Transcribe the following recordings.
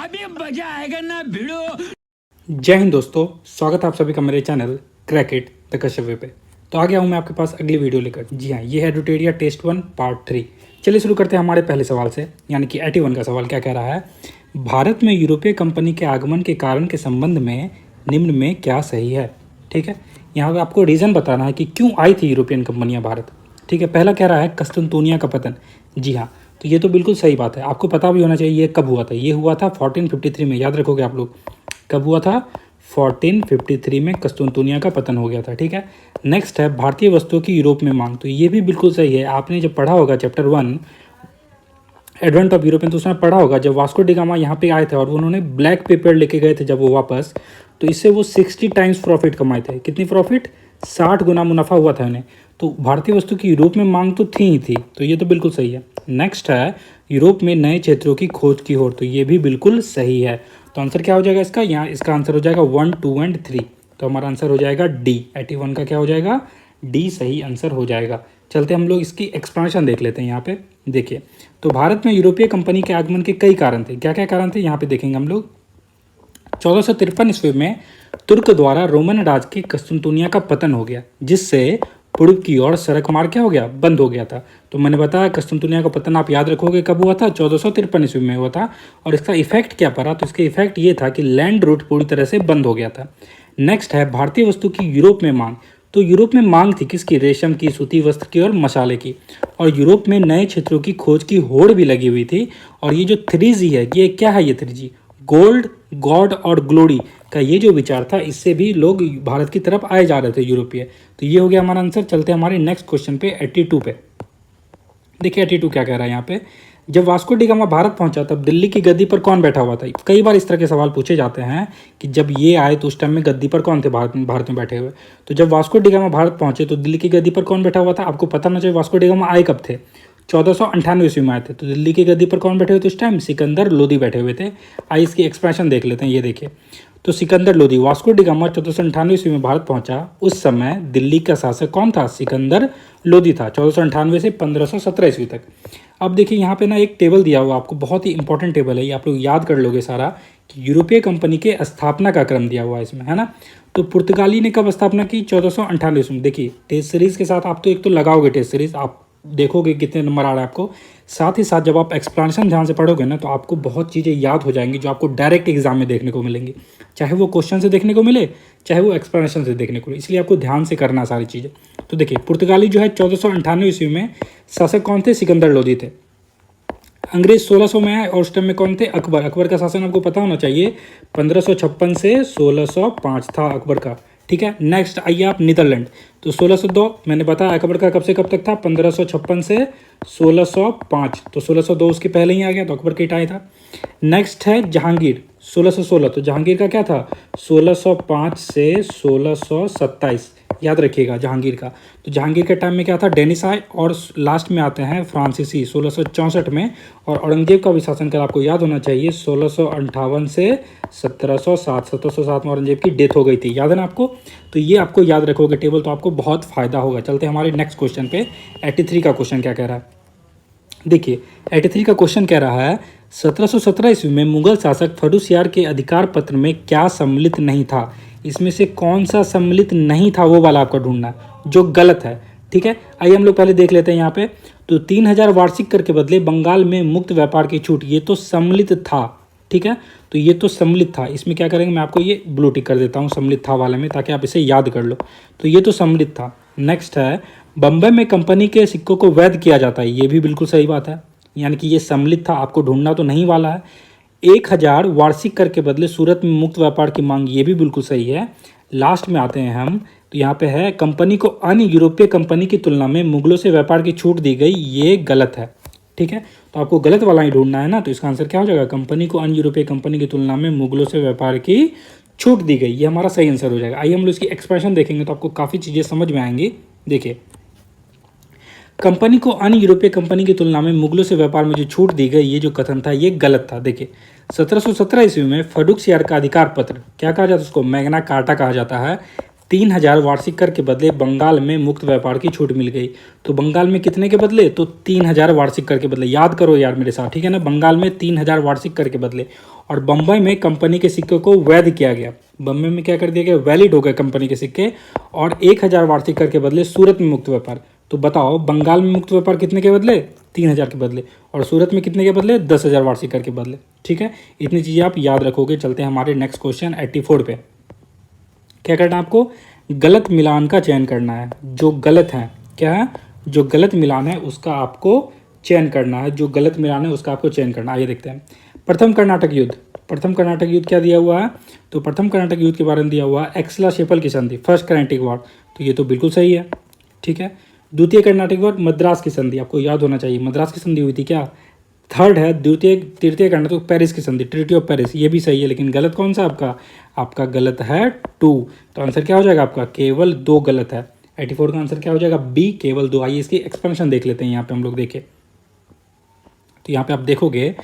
अभी मजा आएगा ना भिड़ो। जय हिंद दोस्तों, स्वागत है आप सभी का मेरे channel crack it the Kashyap पे। तो आ गया हूँ मैं आपके पास अगली वीडियो लेकर। जी हाँ, ये है एडुटेरिया टेस्ट 1 पार्ट 3। चलिए शुरू करते हैं हमारे पहले सवाल से, यानी कि 81 का सवाल क्या कह रहा है। भारत में यूरोपीय कंपनी के आगमन के कारण के संबंध में निम्न में क्या सही है। ठीक है, यहाँ पे आपको रीज़न बताना है कि क्यों आई थी यूरोपियन कंपनियाँ भारत। ठीक है, पहला कह रहा है कस्तुनतुनिया का पतन। जी हाँ, तो ये तो बिल्कुल सही बात है, आपको पता भी होना चाहिए ये कब हुआ था। ये हुआ था 1453 में, याद रखोगे आप लोग कब हुआ था। 1453 में कस्तुनतुनिया का पतन हो गया था। ठीक है, नेक्स्ट है भारतीय वस्तुओं की यूरोप में मांग। तो ये भी बिल्कुल सही है, आपने जब पढ़ा होगा चैप्टर 1 एडवेंट ऑफ यूरोपियन, तो उसमें पढ़ा होगा जब वास्को डी गामा यहाँ पे आए थे और उन्होंने ब्लैक पेपर लेके गए थे जब वो वापस, तो इससे वो 60 टाइम्स प्रॉफिट कमाए थे। कितनी प्रॉफिट? 60 गुना मुनाफा हुआ था उन्हें। तो भारतीय वस्तु की यूरोप में मांग तो थी ही थी, तो ये तो बिल्कुल सही है। नेक्स्ट है यूरोप में नए क्षेत्रों की खोज की होड़। तो ये भी बिल्कुल सही है। तो आंसर क्या हो जाएगा इसका? यहाँ इसका आंसर हो जाएगा 1, 2 एंड 3। तो हमारा आंसर हो जाएगा डी। 81 का क्या हो जाएगा? डी सही आंसर हो जाएगा। चलते हम लोग इसकी एक्सप्लेनेशन देख लेते हैं। यहाँ पे देखिए, तो भारत में यूरोपीय कंपनी के आगमन के कई कारण थे। क्या क्या कारण थे यहाँ पे देखेंगे हम लोग। 1453 ईस्वी में तुर्क द्वारा रोमन राज के कस्तुनतुनिया का पतन हो गया, जिससे पूर्व की ओर सड़क मार्ग क्या हो गया? बंद हो गया था। तो मैंने बताया कस्तुनतुनिया का पतन आप याद रखोगे कब हुआ था? 1453 ईस्वी में हुआ था। और इसका इफेक्ट क्या पड़ा? तो इसका इफेक्ट ये था कि लैंड रूट पूरी तरह से बंद हो गया था। नेक्स्ट है भारतीय वस्तु की यूरोप में मांग। तो यूरोप में मांग थी किसकी? रेशम की, सूती वस्त्र की और मसाले की। और यूरोप में नए क्षेत्रों की खोज की होड़ भी लगी हुई थी। और ये जो 3G है, ये क्या है? ये 3G गोल्ड, गॉड और ग्लोरी का ये जो विचार था, इससे भी लोग भारत की तरफ आए जा रहे थे यूरोपीय। तो ये हो गया हमारा आंसर। चलते हैं हमारे नेक्स्ट क्वेश्चन पे 82 पे। देखिए 82 क्या कह रहा है यहाँ पे। जब वास्को डी गामा भारत पहुंचा तब दिल्ली की गद्दी पर कौन बैठा हुआ था? कई बार इस तरह के सवाल पूछे जाते हैं कि जब ये आए तो उस टाइम में गद्दी पर कौन थे भारत में बैठे हुए। तो जब वास्को डी गामा भारत पहुंचे तो दिल्ली की गद्दी पर कौन बैठा हुआ था? आपको पता होना चाहिए वास्को डी गामा आए कब थे। 1498 ईस्वी में आए थे। तो दिल्ली की गद्दी पर कौन बैठे हुए थे उस टाइम? सिकंदर लोदी बैठे हुए थे। आइए इसकी एक्सप्रेशन देख लेते हैं। ये देखिए, तो Sikandar Lodi, Vasco D gamma 1498 ईस्वी में भारत पहुंचा, उस समय दिल्ली का शासक कौन था? सिकंदर लोदी था, 1498 से 1517 ईस्वी तक। अब देखिए यहाँ पे ना एक टेबल दिया हुआ आपको, बहुत ही इंपॉर्टेंट टेबल है, ये आप लोग याद कर लोगे सारा कि यूरोपीय कंपनी के स्थापना का क्रम दिया हुआ है इसमें, है ना। तो पुर्तगाली ने कब स्थापना की? 1498 ईस्वी में। देखिए टेस्ट सीरीज के साथ आप तो एक तो लगाओगे टेस्ट सीरीज, आप देखोगे कितने नंबर आ रहा है आपको। साथ ही साथ जब आप एक्सप्लेनेशन ध्यान से पढ़ोगे ना, तो आपको बहुत चीज़ें याद हो जाएंगी जो आपको डायरेक्ट एग्जाम में देखने को मिलेंगी, चाहे वो क्वेश्चन से देखने को मिले, चाहे वो एक्सप्लेनेशन से देखने को मिले। इसलिए आपको ध्यान से करना सारी चीज़ें। तो देखिए पुर्तगाली जो है 1498 ईस्वी में शासक कौन थे? सिकंदर लोदी थे। अंग्रेज 1600 में आए और उस टाइम में कौन थे? अकबर। अकबर का शासन आपको पता होना चाहिए, 1556 से 1605 था अकबर का। ठीक है, नेक्स्ट आइए आप नीदरलैंड। तो 1602 मैंने बताया अकबर का कब से कब तक था? 1556 से 1605। तो 1602 उसके पहले ही आ गया, तो अकबर के टाइम था। नेक्स्ट है जहांगीर, 1616। तो जहांगीर का क्या था? 1605 से 1627, याद रखिएगा जहांगीर का। तो जहांगीर के टाइम में क्या था? डेनिस आए। और लास्ट में आते हैं फ्रांसीसी 1664 में। और औरंगजेब का भी शासनकाल आपको याद होना चाहिए, 1658 से 1707। 1707 में औरंगजेब की डेथ हो गई थी, याद है ना आपको। तो ये आपको याद रखोगे टेबल, तो आपको बहुत फायदा होगा। चलते हैं हमारे नेक्स्ट क्वेश्चन पे। 83 का क्वेश्चन क्या कह रहा है देखिए। 83 का क्वेश्चन कह रहा है 1717 ईस्वी में मुगल शासक फर्रुखसियार के अधिकार पत्र में क्या सम्मिलित नहीं था? इसमें से कौन सा सम्मिलित नहीं था वो वाला आपको ढूंढना है जो गलत है। ठीक है, आइए हम लोग पहले देख लेते हैं यहाँ पे। तो 3000 वार्षिक कर के बदले बंगाल में मुक्त व्यापार की छूट, ये तो सम्मिलित था। ठीक है, तो ये तो सम्मिलित था। इसमें क्या करेंगे, मैं आपको ये ब्लू टिक कर देता हूँ सम्मिलित था वाले में, ताकि आप इसे याद कर लो। तो ये तो सम्मिलित था। नेक्स्ट है बम्बई में कंपनी के सिक्कों को वैध किया जाता है, ये भी बिल्कुल सही बात है, यानी कि ये सम्मिलित था। आपको ढूंढना तो नहीं वाला है। 1000 वार्षिक कर के बदले सूरत में मुक्त व्यापार की मांग, ये भी बिल्कुल सही है। लास्ट में आते हैं हम, तो यहाँ पे है कंपनी को अन्य यूरोपीय कंपनी की तुलना में मुगलों से व्यापार की छूट दी गई, ये गलत है। ठीक है, तो आपको गलत वाला ही ढूंढना है ना। तो इसका आंसर क्या हो जाएगा? कंपनी को अन्य यूरोपीय कंपनी की तुलना में मुगलों से व्यापार की छूट दी गई, ये हमारा सही आंसर हो जाएगा। आइए हम लोग इसकी एक्सप्रेशन देखेंगे तो आपको काफ़ी चीज़ें समझ में आएंगी। देखिए, कंपनी को अन्य यूरोपीय कंपनी की तुलना में मुगलों से व्यापार में जो छूट दी गई, ये जो कथन था ये गलत था। देखिए 1717 ईस्वी में फर्रुखसियार का अधिकार पत्र, क्या कहा जाता है उसको? मैग्ना कार्टा कहा जाता है। 3000 वार्षिक कर के बदले बंगाल में मुक्त व्यापार की छूट मिल गई। तो बंगाल में कितने के बदले? तो 3000 वार्षिक कर के बदले। याद करो यार मेरे साथ, ठीक है ना। बंगाल में 3000 वार्षिक कर के बदले। और बम्बई में कंपनी के सिक्के को वैध किया गया। बम्बई में क्या कर दिया गया? वैलिड हो गए कंपनी के सिक्के। और 1000 वार्षिक कर के बदले सूरत में मुक्त व्यापार। तो बताओ बंगाल में मुक्त व्यापार कितने के बदले? 3000 के बदले। और सूरत में कितने के बदले? 10,000 वार्षिक कर के बदले। ठीक है, इतनी चीज़ें आप याद रखोगे। चलते हैं हमारे नेक्स्ट क्वेश्चन 84 पे। क्या करना है आपको? गलत मिलान का चयन करना है। जो गलत है, क्या है? जो गलत मिलान है उसका आपको चयन करना है। जो गलत मिलान है उसका आपको चयन करना है। आइए देखते हैं। प्रथम कर्नाटक युद्ध। प्रथम कर्नाटक युद्ध क्या दिया हुआ है? तो प्रथम कर्नाटक युद्ध के बारे में दिया हुआ है एक्सला शेपल की संधि, फर्स्ट कर्नाटिक वॉर। तो ये तो बिल्कुल सही है, ठीक है। द्वितीय कर्नाटक वॉर मद्रास की संधि, आपको याद होना चाहिए। मद्रास की संधि हुई थी क्या? थर्ड है तृतीय कर्नाटक पेरिस की संधि, ट्रीटी ऑफ पेरिस। ये भी सही है, लेकिन गलत कौन सा आपका? आपका गलत है 2। तो आंसर क्या हो जाएगा आपका? केवल 2 गलत है। 84 का आंसर क्या हो जाएगा? बी, केवल 2। आइए इसकी एक्सपेंशन देख लेते हैं। यहाँ पे हम लोग देखें तो यहाँ पे आप देखोगे,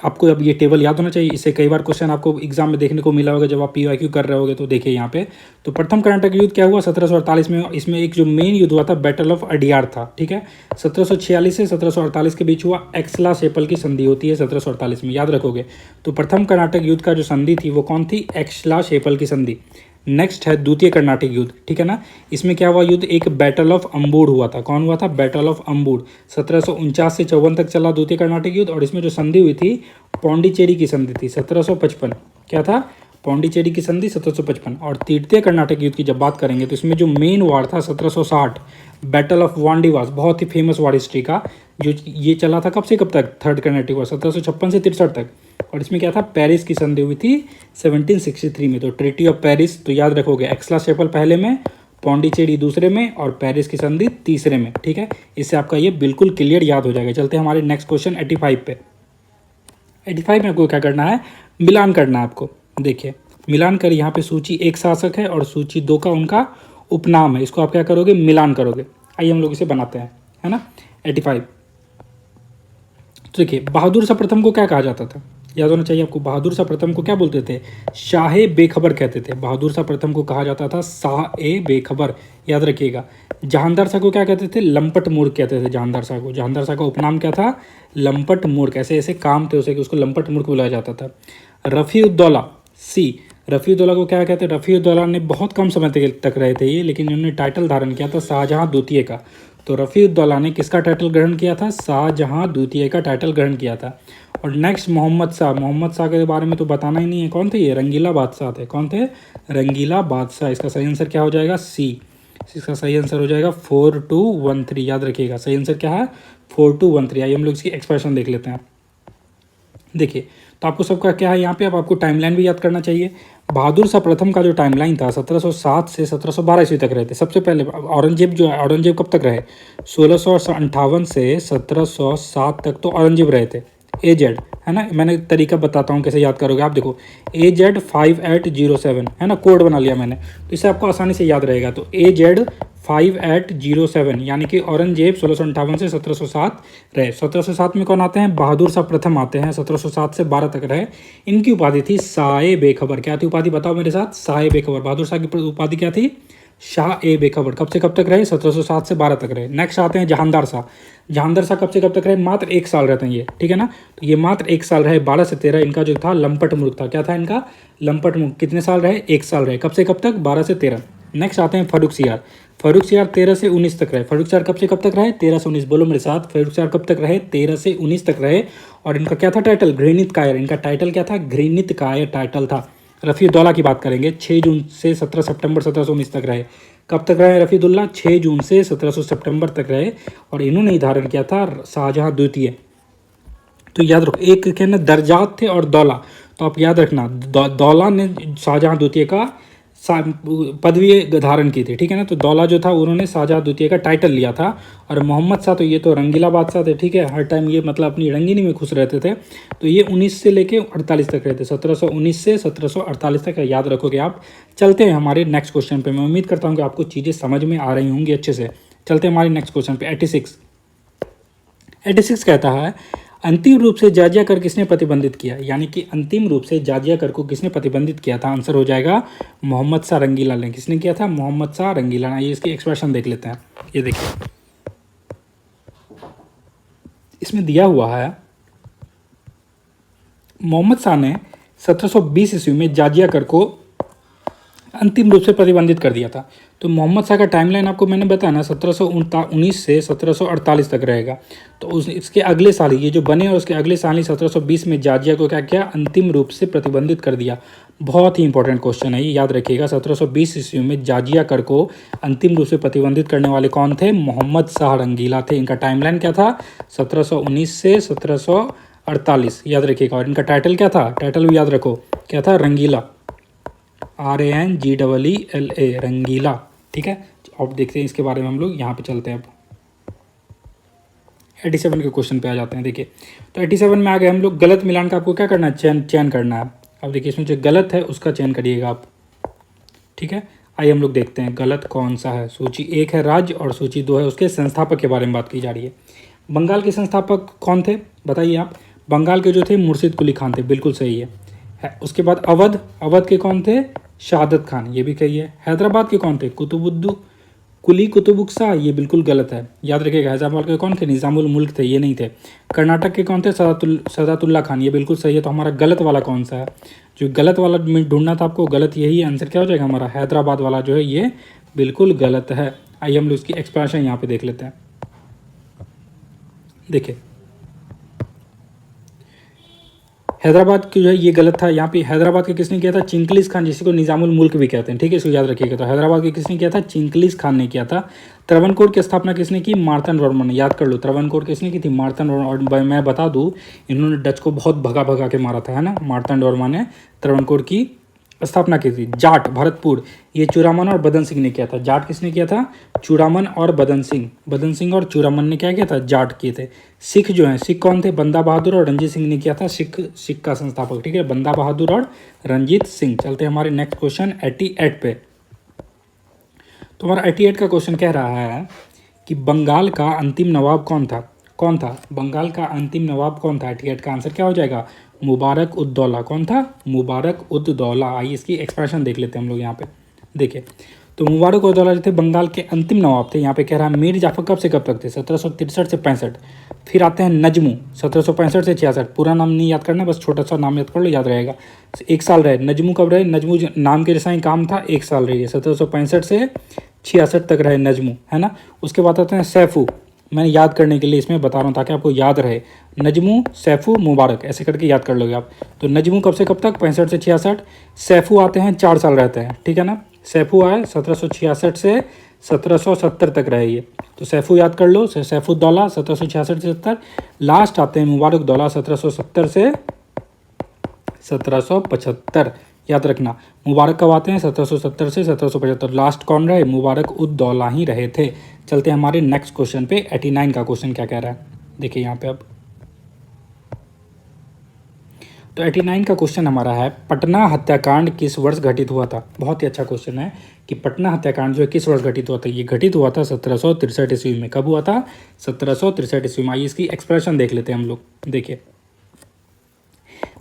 आपको अब ये टेबल याद होना चाहिए। इससे कई बार क्वेश्चन आपको एग्जाम में देखने को मिला होगा जब आप PYQ कर रहे होगे। तो देखिए यहाँ पे, तो प्रथम कर्नाटक युद्ध क्या हुआ? 1748 में। इसमें एक जो मेन युद्ध हुआ था बैटल ऑफ अडियार था, ठीक है। 1746 से 1748 के बीच हुआ। एक्सला शेपल की संधि होती है 1748 में, याद रखोगे। तो प्रथम कर्नाटक युद्ध का जो संधि थी वो कौन थी? एक्सला शेपल की संधि। नेक्स्ट है द्वितीय कर्नाटक युद्ध, ठीक है ना। इसमें क्या हुआ युद्ध? एक बैटल ऑफ अम्बूड हुआ था। कौन हुआ था? Battle of अम्बूड। 1749 से 54 तक चला द्वितीय कर्नाटक युद्ध। और इसमें जो संधि हुई थी पौंडीचेरी की संधि थी 1755। क्या था? पौंडीचेरी की संधि 1755। और तृतीय कर्नाटक युद्ध की जब बात करेंगे तो इसमें जो मेन वार था 1760, बैटल ऑफ वांडीवास, बहुत ही फेमस वार हिस्ट्री का, जो ये चला था कब से कब तक? थर्ड कर्नाटक वार 1756 से 63 तक। और इसमें क्या था? पेरिस की संधि हुई थी 1763 में। तो ट्रीटी ऑफ पेरिस, तो याद रखोगे एक्सला शेपल पहले में, पौंडीचेरी दूसरे में, और पेरिस की संधि तीसरे में, ठीक है। इससे आपका ये बिल्कुल क्लियर याद हो जाएगा। चलते हैं हमारे नेक्स्ट क्वेश्चन 85 पे। 85 में आपको क्या करना है? मिलान करना है आपको। देखिए मिलान कर, यहाँ पे सूची 1 शासक है और सूची 2 का उनका उपनाम है। इसको आप क्या करोगे? मिलान करोगे। आइए हम लोग इसे बनाते हैं, है ना। 85। तो देखिए बहादुर शाह प्रथम को क्या कहा जाता था? याद होना चाहिए आपको। बहादुर शाह प्रथम को क्या बोलते थे? शाहे बेखबर कहते थे। बहादुर शाह प्रथम को कहा जाता था शाह बेखबर, याद रखिएगा। जहांदार शाह को क्या कहते थे? लंपट मूर्ख कहते थे जहांदार शाह को। जहांदार शाह का उपनाम क्या था? लंपट मूर्ख। ऐसे ऐसे काम थे उसे कि उसको लंपट मूर्ख बुलाया जाता था। रफ़ीउद्दौला सी, रफ़ीउद्दौला को क्या कहते हैं? रफ़ीउद्दौला ने बहुत कम समय तक रहे थे ये, लेकिन इन्होंने टाइटल धारण किया था शाहजहां द्वितीय का। तो रफ़ीउद्दौला ने किसका टाइटल ग्रहण किया था? शाहजहां द्वितीय का टाइटल ग्रहण किया था। और नेक्स्ट मोहम्मद शाह। मोहम्मद शाह के बारे में तो बताना ही नहीं है। कौन थे ये? रंगीला बादशाह थे। कौन थे? रंगीला बादशाह। इसका सही आंसर क्या हो जाएगा? सी। इसका सही आंसर हो जाएगा 4213। याद रखिएगा सही आंसर क्या है? 4213। आइए हम लोग इसकी एक्सप्रेशन देख लेते हैं। देखिए तो आपको सबका क्या है यहाँ पे, अब आपको टाइमलाइन भी याद करना चाहिए। बहादुर शाह प्रथम का जो टाइमलाइन था 1707 से 1712 ईस्वी तक रहे थे। सबसे पहले औरंगजेब जो है, औरंगजेब कब तक रहे? 1658 से 1707 तक तो औरंगजेब रहे थे। AZ है ना। मैंने तरीका बताता हूँ कैसे याद करोगे। आप देखो AZ 5807 है ना, कोड बना लिया मैंने, तो इससे आपको आसानी से याद रहेगा। तो AZ 5807 यानी कि औरंगजेब 1658 से 1707 रहे। 1707 में कौन आते हैं? बहादुर शाह प्रथम आते हैं। 1707 से 12 तक रहे। इनकी उपाधि थी शाह बेखबर। क्या थी उपाधि? बताओ मेरे साथ। शाह बेखबर। बहादुर शाह की उपाधि क्या थी? शाह बेखबर। कब से कब तक रहे? 1707 से 12 तक रहे। नेक्स्ट आते हैं जहांदार शाह। जहांदार शाह कब से कब तक रहे? मात्र 1 साल रहते हैं ये, ठीक है ना। तो ये मात्र 1 साल रहे। 12 से 13 इनका जो था लंपट मूर्ख था। क्या था इनका? लंपट मूर्ख। कितने साल रहे? 1 साल रहे। कब से कब तक? 12 से 13। नेक्स्ट आते हैं फर्रुखसियार। फर्रुखसियार 13 से 19 तक रहे। फर्रुखसियार कब से कब तक रहे? 13 से 19। बोलो मेरे साथ। फर्रुखसियार कब तक रहे? 13 से 19 तक रहे। और इनका क्या था टाइटल? घृणित कायर। इनका टाइटल क्या था? घृणित कायर टाइटल था। रफ़ीउद्दौला की बात करेंगे, 6 जून से 17 सितंबर 1719 तक रहे। कब तक रहे रफ़ीउद्दौला? 6 जून से 1700 सितंबर तक रहे। और इन्होंने ही धारण किया था शाहजहां द्वितीय। तो याद रखो, एक क्या ना दर्जात थे और दौला। तो आप याद रखना, दौला ने शाहजहां द्वितीय का पदवी धारण की थी, ठीक है ना। तो दौला जो था उन्होंने शाहजहां द्वितीय का टाइटल लिया था। और मोहम्मद शाह तो ये तो रंगीला बादशाह थे, ठीक है। हर टाइम ये मतलब अपनी रंगीनी में खुश रहते थे। तो ये 19 से लेके 48 तक रहते। 1719 से 1748 तक याद रखोगे आप। चलते हैं हमारे नेक्स्ट क्वेश्चन पे। मैं उम्मीद करता हूँ कि आपको चीज़ें समझ में आ रही होंगी अच्छे से। चलते हैं हमारे नेक्स्ट क्वेश्चन पे 86 कहता है अंतिम रूप से जाजिया कर किसने प्रतिबंधित किया, यानी कि अंतिम रूप से जाजिया कर को किसने प्रतिबंधित किया था, आंसर हो जाएगा मोहम्मद शाह रंगीला ने। किसने किया था, मोहम्मद शाह रंगीला ने। ये इसकी एक्सप्रेशन देख लेते हैं, ये देखिए इसमें दिया हुआ है मोहम्मद शाह ने 1720 ईस्वी में जाजिया कर को अंतिम रूप से प्रतिबंधित कर दिया था। तो मोहम्मद शाह का टाइमलाइन आपको मैंने बताया ना 1719 से 1748 तक रहेगा। तो इसके अगले साल ये जो बने और उसके अगले साल ही 1720 में जाजिया को क्या किया, अंतिम रूप से प्रतिबंधित कर दिया। बहुत ही इंपॉर्टेंट क्वेश्चन है ये, याद रखिएगा। 1720 ईस्वी में जाजिया कर को अंतिम रूप से प्रतिबंधित करने वाले कौन थे, मोहम्मद शाह रंगीला थे। इनका टाइमलाइन क्या था, 1719 से 1748, याद रखिएगा। और इनका टाइटल क्या था, टाइटल भी याद रखो, क्या था, रंगीला, RANGEELA, रंगीला। ठीक है, अब देखते हैं इसके बारे में हम लोग। यहाँ पे चलते हैं, अब 87 के क्वेश्चन पे आ जाते हैं। देखिए तो 87 में आ गए हम लोग। गलत मिलान का आपको क्या करना है, चयन करना है। अब देखिए इसमें जो गलत है उसका चयन करिएगा आप। ठीक है, आइए हम लोग देखते हैं गलत कौन सा है। सूची 1 है राज्य और सूची 2 है उसके संस्थापक के बारे में बात की जा रही है। बंगाल के संस्थापक कौन थे बताइए आप। बंगाल के जो थे मुर्शिद कुली खान थे, बिल्कुल सही है। उसके बाद अवध के कौन थे, शहादत खान, ये भी सही है। हैदराबाद के कौन थे, कुली कुतुबुक शाह, ये बिल्कुल गलत है, याद रखिएगा। हैदराबाद के कौन थे, निज़ामुल मुल्क थे, ये नहीं थे। कर्नाटक के कौन थे, सदातुल्ला खान, ये बिल्कुल सही है। तो हमारा गलत वाला कौन सा है, जो गलत वाला ढूंढना था आपको, गलत यही आंसर क्या हो जाएगा हमारा, हैदराबाद वाला जो है ये बिल्कुल गलत है। आइए हम लोग इसकी एक्सप्लेनेशन यहाँ पे देख लेते हैं। देखिए हैदराबाद की जो है ये गलत था। यहाँ पे हैदराबाद के किसने किया था, चिंकलिस खान, जिसको निज़ामुल मुल्क भी कहते हैं। ठीक है, इसको याद रखिएगा। तो हैदराबाद के किसने किया था, चिंकलिस खान ने किया था। त्रावणकोर की स्थापना किसने की, मार्तंड ने, याद कर लो। त्रावणकोर किसने की थी, मार्तंड। और मैं बता दूँ इन्होंने डच को बहुत भगा के मारा था, है ना। मार्तंड ने त्रावणकोर की स्थापना की थी। जाट भरतपुर, ये चूड़ामन और बदन सिंह ने किया था। जाट किसने किया था, चूड़ामन और बदन सिंह और चूड़ामन ने क्या किया था, जाट किए थे। सिख जो है, सिख कौन थे, बंदा बहादुर और रंजीत सिंह ने किया था। सिख का संस्थापक, ठीक है, बंदा बहादुर और रंजीत सिंह। चलते हैं हमारे नेक्स्ट क्वेश्चन 88 पे। तो हमारा 88 का क्वेश्चन कह रहा है कि बंगाल का अंतिम नवाब कौन था, बंगाल का अंतिम नवाब कौन था। 88 का आंसर क्या हो जाएगा, मुबारक उद दौला। कौन था, मुबारक उद दौला। आइए इसकी एक्सप्रेशन देख लेते हैं हम लोग यहाँ पे। देखिए तो मुबारक उद दौला जो थे बंगाल के अंतिम नवाब थे। यहाँ पे कह रहा है मीर जाफर कब से कब तक थे, 1763 से 65। फिर आते हैं नजमू, 1765 से 66। पूरा नाम नहीं याद करना, बस छोटा सा नाम याद कर लो, याद रहेगा। 1 साल रहे नजमू। कब रहे नजमू, नाम के जैसा ही काम था, 1 साल रही है। 1765 से 66 तक रहे नजमू, है ना। उसके बाद आते हैं सैफू, मैंने याद करने के लिए इसमें बता रहा हूँ ताकि आपको याद रहे। नजमू, सैफू, मुबारक, ऐसे करके याद कर लोगे आप। तो नजमू कब से कब तक, 65 से 66। सैफू आते हैं 4 साल रहते हैं, ठीक है ना। सैफू आए 1766 से 1770 तक रहे ये। तो सैफू याद कर लो, सैफुद्दौला 1766 से 70। लास्ट आते हैं मुबारक दौला 1770 से 1775। याद रखना मुबारक कब आते हैं, 1770 से 1775। लास्ट कौन रहे, मुबारक उद दौला ही रहे थे। चलते हैं हमारे नेक्स्ट क्वेश्चन पे। 89 का क्वेश्चन क्या कह रहा है, देखिए यहाँ पे अब। तो 89 का क्वेश्चन हमारा है, पटना हत्याकांड किस वर्ष घटित हुआ था। बहुत ही अच्छा क्वेश्चन है कि पटना हत्याकांड जो है किस वर्ष घटित हुआ था। ये घटित हुआ था 1763 ईस्वी में। कब हुआ था, 1763 ईस्वी में। आइए इसकी एक्सप्रेशन देख लेते हैं हम लोग। देखिए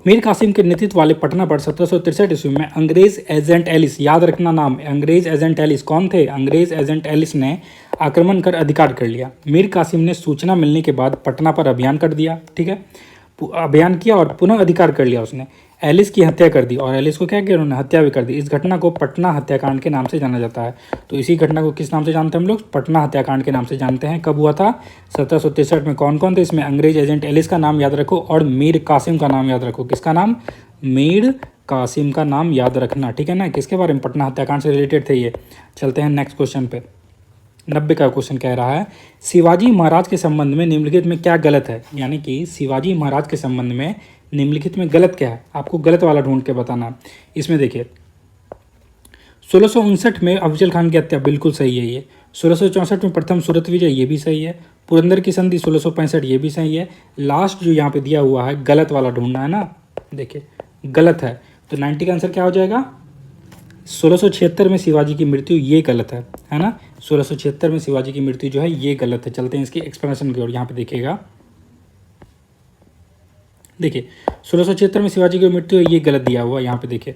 मीर कासिम के नेतृत्व वाले पटना पर 1763 ईस्वी में अंग्रेज एजेंट एलिस, याद रखना नाम, अंग्रेज एजेंट एलिस कौन थे, अंग्रेज एजेंट एलिस ने आक्रमण कर अधिकार कर लिया। मीर कासिम ने सूचना मिलने के बाद पटना पर अभियान कर दिया, ठीक है, अभियान किया और पुनः अधिकार कर लिया। उसने एलिस की हत्या कर दी और एलिस को क्या किया उन्होंने, हत्या भी कर दी। इस घटना को पटना हत्याकांड के नाम से जाना जाता है। तो इसी घटना को किस नाम से जानते हैं हम लोग, पटना हत्याकांड के नाम से जानते हैं। कब हुआ था, 1763 में। कौन कौन थे इसमें, अंग्रेज एजेंट एलिस का नाम याद रखो और मीर कासिम का नाम याद रखो। किसका नाम, मीर कासिम का नाम याद रखना, ठीक है ना। किसके बारे में, पटना हत्याकांड से रिलेटेड थे ये। चलते हैं नेक्स्ट क्वेश्चन पे। 90 का क्वेश्चन कह रहा है, शिवाजी महाराज के संबंध में निम्नलिखित में क्या गलत है। यानी कि शिवाजी महाराज के संबंध में निम्नलिखित में गलत क्या है, आपको गलत वाला ढूंढ के बताना। इसमें देखिए 1659 में अफजल खान की हत्या, बिल्कुल सही है ये। 1664 में प्रथम सूरत विजय, ये भी सही है। पुरंदर की संधि 1665, ये भी सही है। लास्ट जो यहाँ पे दिया हुआ है गलत वाला ढूंढना है ना, देखिए गलत है। तो 90 का आंसर क्या हो जाएगा, 1676 में शिवाजी की मृत्यु, ये गलत है ना। 1676 में शिवाजी की मृत्यु जो है ये गलत है। चलते हैं इसकी एक्सप्लेनेशन की ओर। यहाँ पे देखिएगा देखिए 1676 में शिवाजी की मृत्यु हुई, ये गलत दिया हुआ यहाँ पे देखिए।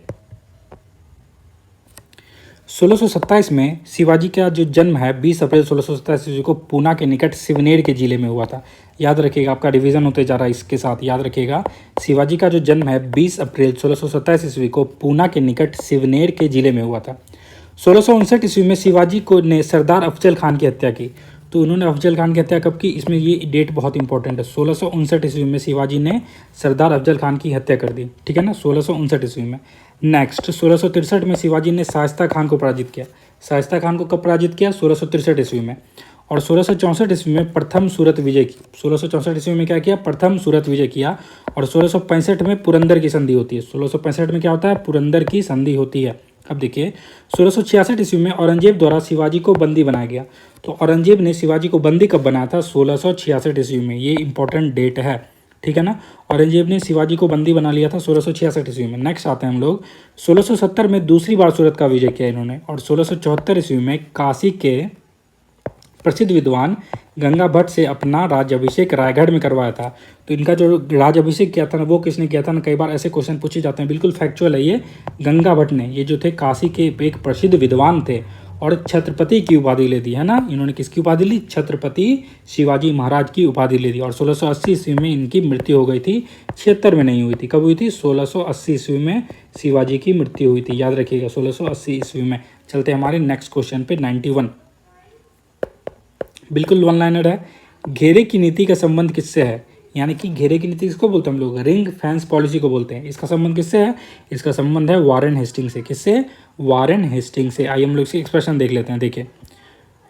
1627 में शिवाजी का जो जन्म है 20 अप्रैल 1627 ईस्वी को पूना के निकट सिवनेर के जिले में हुआ था। याद रखिएगा, आपका रिवीजन होते जा रहा है इसके साथ, याद रखिएगा शिवाजी का जो जन्म है 20 अप्रैल 1627 ईस्वी को पूना के निकट सिवनेर के जिले में हुआ था। 1659 ईस्वी में शिवाजी को ने सरदार अफजल खान की हत्या की। तो उन्होंने अफजल खान की हत्या कब की, इसमें ये डेट बहुत इंपॉर्टेंट है। 1659 ईस्वी में शिवाजी ने सरदार अफजल खान की हत्या कर दी, ठीक है ना, 1659 ईस्वी में। नेक्स्ट 1663 में शिवाजी ने शाइस्ता खान को पराजित किया। शाइस्ता खान को कब पराजित किया, 1663 ईस्वी में। और 1664 ईस्वी में प्रथम सूरत विजय की। 1664 ईस्वी में क्या किया, प्रथम सूरत विजय किया। और 1665 में पुरंदर की संधि होती है। 1665 में क्या होता है, पुरंदर की संधि होती है। अब देखिए 1666 ईस्वी में औरंगजेब द्वारा शिवाजी को बंदी बनाया गया। तो औरंगजेब ने शिवाजी को बंदी कब बनाया था, 1666 ईस्वी में। ये इंपॉर्टेंट डेट है, ठीक है ना। औरंगजेब ने शिवाजी को बंदी बना लिया था 1666 ईस्वी में। नेक्स्ट आते हैं हम लोग 1670 में दूसरी बार सूरत का विजय किया इन्होंने। और 1674 ईस्वी में काशी के प्रसिद्ध विद्वान गंगा भट्ट से अपना राज्याभिषेक रायगढ़ में करवाया था। तो इनका जो राज्याभिषेक किया था ना, वो किसने किया था ना, कई बार ऐसे क्वेश्चन पूछे जाते हैं, बिल्कुल फैक्चुअल है ये। गंगा भट्ट ने, ये जो थे काशी के एक प्रसिद्ध विद्वान थे और छत्रपति की उपाधि ले दी, है ना। इन्होंने किसकी उपाधि ली, छत्रपति शिवाजी महाराज की उपाधि ले दी। और 1680 ईस्वी में इनकी मृत्यु हो गई थी, 76 में नहीं हुई थी। कब हुई थी, 1680 ईस्वी में शिवाजी की मृत्यु हुई थी, याद रखिएगा 1680 ईस्वी में। चलते हैं हमारे नेक्स्ट क्वेश्चन पे 91, बिल्कुल वन लाइनर है। घेरे की नीति का संबंध किससे है, यानी कि घेरे की नीति किसको बोलते हैं हम लोग, रिंग फेंस पॉलिसी को बोलते हैं। इसका संबंध किससे है, इसका संबंध है वारेन हेस्टिंग से। किससे, वारेन हेस्टिंग से। आइए हम लोग इसकी एक्सप्रेशन देख लेते हैं। देखिए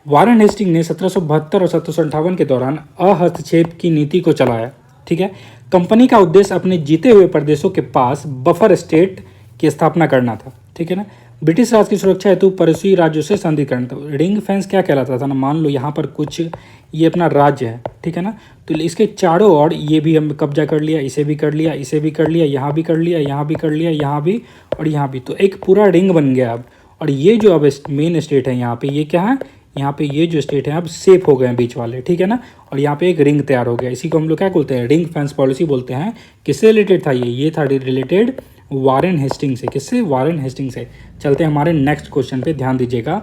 वारेन हेस्टिंग ने 1772 और 1758 के दौरान अहस्तक्षेप की नीति को चलाया, ठीक है। कंपनी का उद्देश्य अपने जीते हुए प्रदेशों के पास बफर स्टेट की स्थापना करना था, ठीक है ना। ब्रिटिश राज की सुरक्षा हेतु पड़ोसी राज्यों से संधि करना था। रिंग फेंस क्या कहलाता था ना, मान लो यहाँ पर कुछ ये अपना राज्य है, ठीक है ना, तो इसके चारों ओर ये भी हम कब्जा कर लिया, इसे भी कर लिया, इसे भी कर लिया, यहाँ भी कर लिया, यहाँ भी कर लिया, यहाँ भी और यहाँ भी, तो एक पूरा रिंग बन गया अब। और ये जो अब मेन स्टेट है यहाँ पे, ये क्या है, यहाँ पे ये जो स्टेट है अब सेफ हो गए हैं बीच वाले, ठीक है ना। और यहाँ पे एक रिंग तैयार हो गया, इसी को हम लोग क्या बोलते हैं, रिंग फेंस पॉलिसी बोलते हैं। किससे रिलेटेड था ये था रिलेटेड वारेन हेस्टिंग से। किससे, वारेन हेस्टिंग से। चलते हैं हमारे नेक्स्ट क्वेश्चन पे, ध्यान दीजिएगा।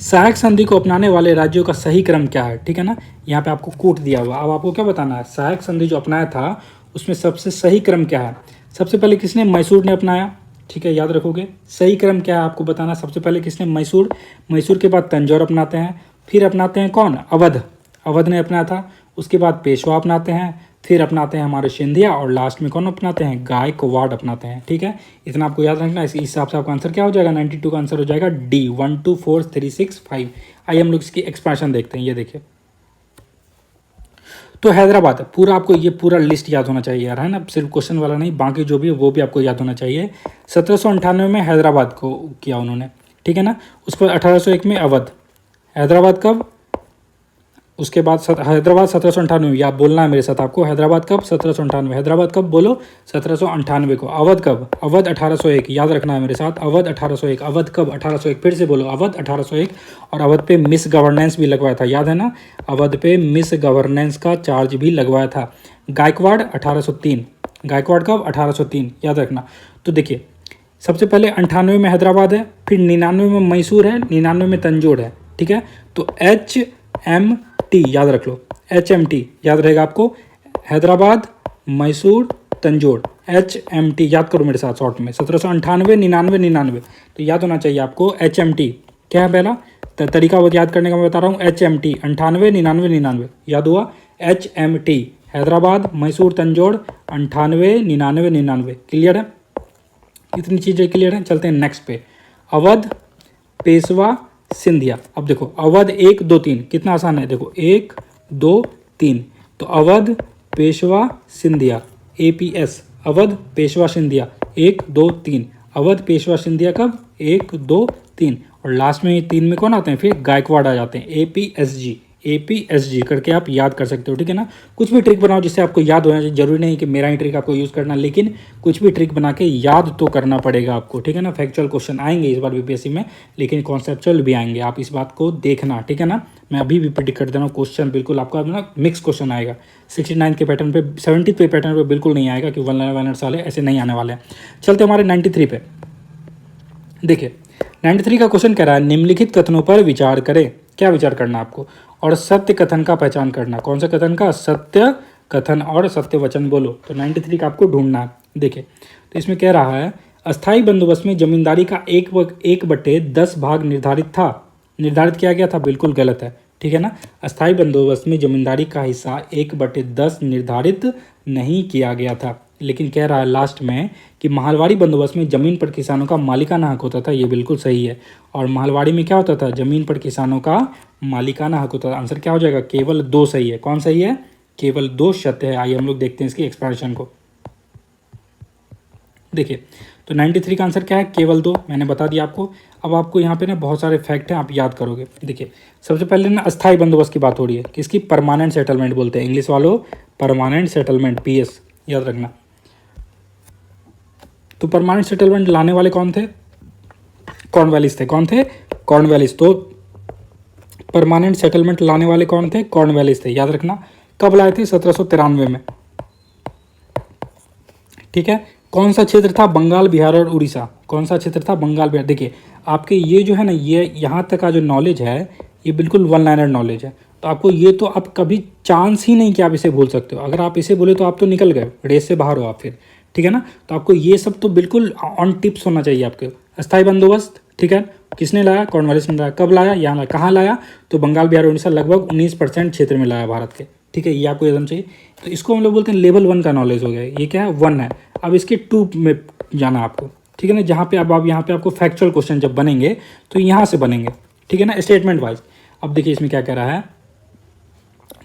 सहायक संधि को अपनाने वाले राज्यों का सही क्रम क्या है, ठीक है ना। यहाँ पे आपको कोट दिया हुआ, अब आपको क्या बताना है, सहायक संधि जो अपनाया था उसमें सबसे सही क्रम क्या है। सबसे पहले किसने, मैसूर ने अपनाया, ठीक है, याद रखोगे। सही क्रम क्या है आपको बताना, सबसे पहले किसने, मैसूर। मैसूर के बाद तंजौर अपनाते हैं, फिर अपनाते हैं कौन, अवध, अवध ने अपनाया था। उसके बाद पेशवा अपनाते हैं, फिर अपनाते हैं हमारे सिंधिया, और लास्ट में कौन अपनाते हैं, गायकवाड़ अपनाते हैं, ठीक है। इतना आपको याद रखना है। इस हिसाब से आपका आंसर क्या हो जाएगा, 92 का आंसर हो जाएगा डी, 1 2 4 3 6 5। आइए हम लोग इसकी एक्सपेंशन देखते हैं। ये देखिए, तो हैदराबाद, पूरा आपको ये पूरा लिस्ट याद होना चाहिए यार, है ना, सिर्फ क्वेश्चन वाला नहीं, बाकी जो भी है वो भी आपको याद होना चाहिए। 1798 में हैदराबाद को किया उन्होंने, ठीक है ना। उस पर 1801 में अवध। हैदराबाद कब, उसके बाद हैदराबाद 1798, या बोलना है मेरे साथ आपको, हैदराबाद कब, 1798। हैदराबाद कब, बोलो 1798 को। अवध कब, अवध 1801, याद रखना है मेरे साथ, अवध 1801। अवध कब, 1801, फिर से बोलो, अवध 1801। और अवध पे मिस गवर्नेंस भी लगवाया था, याद है ना, अवध पे मिस गवर्नेंस का चार्ज भी लगवाया था। गायकवाड़ 1803, गायकवाड़ कब, 1803, याद रखना। तो देखिए सबसे पहले 98 में हैदराबाद है, फिर 99 में मैसूर है, 99 में तंजौर है, ठीक है। तो HMT याद रख लो, HMT याद रहेगा आपको, हैदराबाद, मैसूर, तंजौर, HMT याद करो मेरे साथ शॉर्ट में। 1798, 99, 99, तो याद होना चाहिए आपको HMT। क्या है पहला तरीका वो याद करने का, मैं बता रहा हूँ, HMT 98, 99, 99, याद हुआ, HMT हैदराबाद, मैसूर, तंजौर, 98, 99, 99, क्लियर है, इतनी चीज़ें क्लियर हैं। चलते हैं नेक्स्ट पे, अवध, पेशवा, सिंधिया। अब देखो अवध 1 2 3, कितना आसान है, देखो 1 2 3, तो अवध, पेशवा, सिंधिया, APS, अवध, पेशवा, सिंधिया, 1 2 3, अवध, पेशवा, सिंधिया कब, 1 2 3, और लास्ट में 3 में कौन आते हैं, फिर गायकवाड़ आ जाते हैं, APSG, APSG करके आप याद कर सकते हो, ठीक है ना। कुछ भी ट्रिक बनाओ जिससे आपको याद होना चाहिए, जरूरी नहीं कि मेरा ही ट्रिक आपको यूज़ करना, लेकिन कुछ भी ट्रिक बना के याद तो करना पड़ेगा आपको, ठीक है ना। फैक्चुअल क्वेश्चन आएंगे इस बार बीपीएससी में, लेकिन कॉन्सेप्चुअल भी आएंगे, आप इस बात को देखना, ठीक है ना। मैं अभी भी प्रिडिक्ट कर दे रहा हूँ, क्वेश्चन बिल्कुल आपका ना मिक्स क्वेश्चन आएगा। 69 के पैटर्न पे, 70 पे पैटर्न पे बिल्कुल नहीं आएगा कि वन लाइनर वाले ऐसे नहीं आने वाले हैं। चलते हमारे 93 पे। देखिए 93 का क्वेश्चन कह रहा है निम्नलिखित कथनों पर विचार करें। क्या विचार करना आपको? और सत्य कथन का पहचान करना। कौन सा कथन का? सत्य कथन और सत्य वचन बोलो। तो 93 का आपको ढूंढना है। देखिए तो इसमें कह रहा है अस्थाई बंदोबस्त में जमींदारी का 1/10 भाग निर्धारित था। निर्धारित किया गया था, बिल्कुल गलत है, ठीक है ना। अस्थाई बंदोबस्त में जमींदारी का हिस्सा 1/10 निर्धारित नहीं किया गया था, लेकिन कह रहा है लास्ट में कि महलवाड़ी बंदोबस्त में ज़मीन पर किसानों का मालिकाना हक होता था। ये बिल्कुल सही है। और महलवाड़ी में क्या होता था? ज़मीन पर किसानों का मालिकाना हक होता था। आंसर क्या हो जाएगा? केवल 2 सही है। कौन सही है? केवल 2 सत्य है। आइए हम लोग देखते हैं इसकी एक्सप्लेनेशन को। देखिए तो 93 का आंसर क्या है? केवल 2। मैंने बता दिया आपको। अब आपको यहाँ पे ना बहुत सारे फैक्ट हैं, आप याद करोगे। देखिए सबसे पहले ना अस्थाई बंदोबस्त की बात हो रही है, किसकी? परमानेंट सेटलमेंट बोलते हैं इंग्लिश वालों, परमानेंट सेटलमेंट, PS याद रखना। तो परमानेंट सेटलमेंट लाने वाले कौन थे? कॉर्नवालिस थे। कौन थे? कॉर्नवालिस। तो परमानेंट सेटलमेंट लाने वाले कौन थे? कॉर्नवालिस थे, याद रखना। कब लाए थे? 1793 में, ठीक है। कौन सा क्षेत्र था? बंगाल, बिहार और उड़ीसा। कौन सा क्षेत्र था? बंगाल, बिहार। देखिए आपके ये जो है ना, ये यहाँ तक का जो नॉलेज है ये बिल्कुल वन लाइनर नॉलेज है। तो आपको ये तो आप कभी चांस ही नहीं कि आप इसे भूल सकते हो। अगर आप इसे बोले तो आप तो निकल गए, रेस से बाहर हो आप फिर, ठीक है ना। तो आपको ये सब तो बिल्कुल ऑन टिप्स होना चाहिए आपके। अस्थाई बंदोबस्त, ठीक है, किसने लाया? कॉर्नवालिस ने लाया। कब लाया? यहाँ लाया। कहाँ लाया? तो बंगाल, बिहार, उड़ीसा लगभग 19% क्षेत्र में लाया भारत के, ठीक है। ये आपको एकदम चाहिए। तो इसको हम लोग बोलते हैं लेवल 1 का नॉलेज हो गया। ये क्या है? 1 है। अब इसके 2 में जाना आपको, ठीक है ना। जहाँ पे अब आप यहाँ पे आपको फैक्चुअल क्वेश्चन जब बनेंगे तो यहाँ से बनेंगे, ठीक है ना, स्टेटमेंट वाइज। अब देखिए इसमें क्या कह रहा है,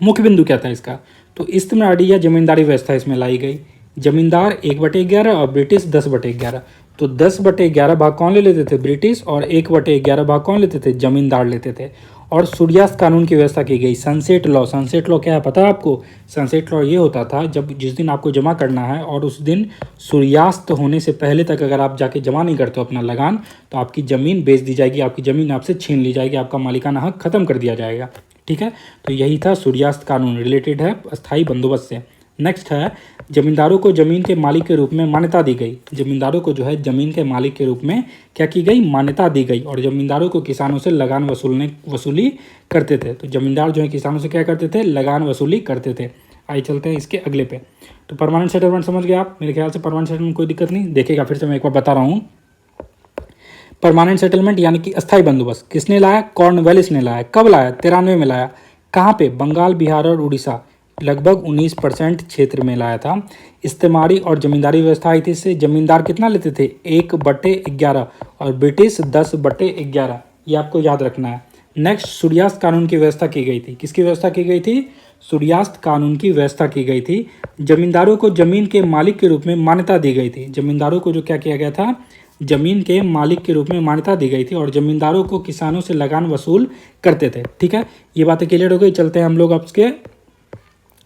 मुख्य बिंदु क्या था इसका? तो इस्तेमारी या जमींदारी व्यवस्था इसमें लाई गई। जमींदार 1/11 और ब्रिटिश 10/11। तो 10/11 भाग कौन ले लेते थे? ब्रिटिश। और 1/11 भाग कौन लेते थे? जमींदार लेते थे। और सूर्यास्त कानून की व्यवस्था की गई। Sunset law. सनसेट लॉ क्या है पता है आपको? सनसेट लॉ ये होता था जब जिस दिन आपको जमा करना है और उस दिन सूर्यास्त होने से पहले तक अगर आप जाके जमा नहीं करते हो अपना लगान, तो आपकी ज़मीन बेच दी जाएगी, आपकी ज़मीन आपसे छीन ली जाएगी, आपका मालिकाना हक खत्म कर दिया जाएगा, ठीक है। तो यही था सूर्यास्त कानून, रिलेटेड है अस्थाई बंदोबस्त से। नेक्स्ट है जमींदारों को जमीन के मालिक के रूप में मान्यता दी गई। जमींदारों को जो है जमीन के मालिक के रूप में क्या की गई? मान्यता दी गई। और जमींदारों को किसानों से लगान वसूली करते थे। तो जमींदार जो है किसानों से क्या करते थे? लगान वसूली करते थे। आइए चलते हैं इसके अगले पे। तो परमानेंट सेटलमेंट समझ गए आप? मेरे ख्याल से परमानेंट सेटलमेंट कोई दिक्कत नहीं। देखिएगा फिर से मैं एक बार बता रहा हूँ। परमानेंट सेटलमेंट यानी कि अस्थाई बंदोबस्त किसने लाया? कॉर्नवालिस ने लाया। कब लाया? 93 में लाया। कहाँ पे? बंगाल, बिहार और उड़ीसा, लगभग 19% क्षेत्र में लाया था। इस्तेमारी और जमींदारी व्यवस्था आई थी। इससे जमींदार कितना लेते थे? 1/11 और ब्रिटिश 10/11। ये आपको याद रखना है। नेक्स्ट सूर्यास्त कानून की व्यवस्था की गई थी। किसकी व्यवस्था की गई थी? सूर्यास्त कानून की व्यवस्था की गई थी। जमींदारों को जमीन के मालिक के रूप में मान्यता दी गई थी। जमींदारों को जो क्या किया गया था? जमीन के मालिक के रूप में मान्यता दी गई थी। और जमींदारों को किसानों से लगान वसूल करते थे, ठीक है। ये बातें क्लियर हो गई। चलते हैं हम लोग अब इसके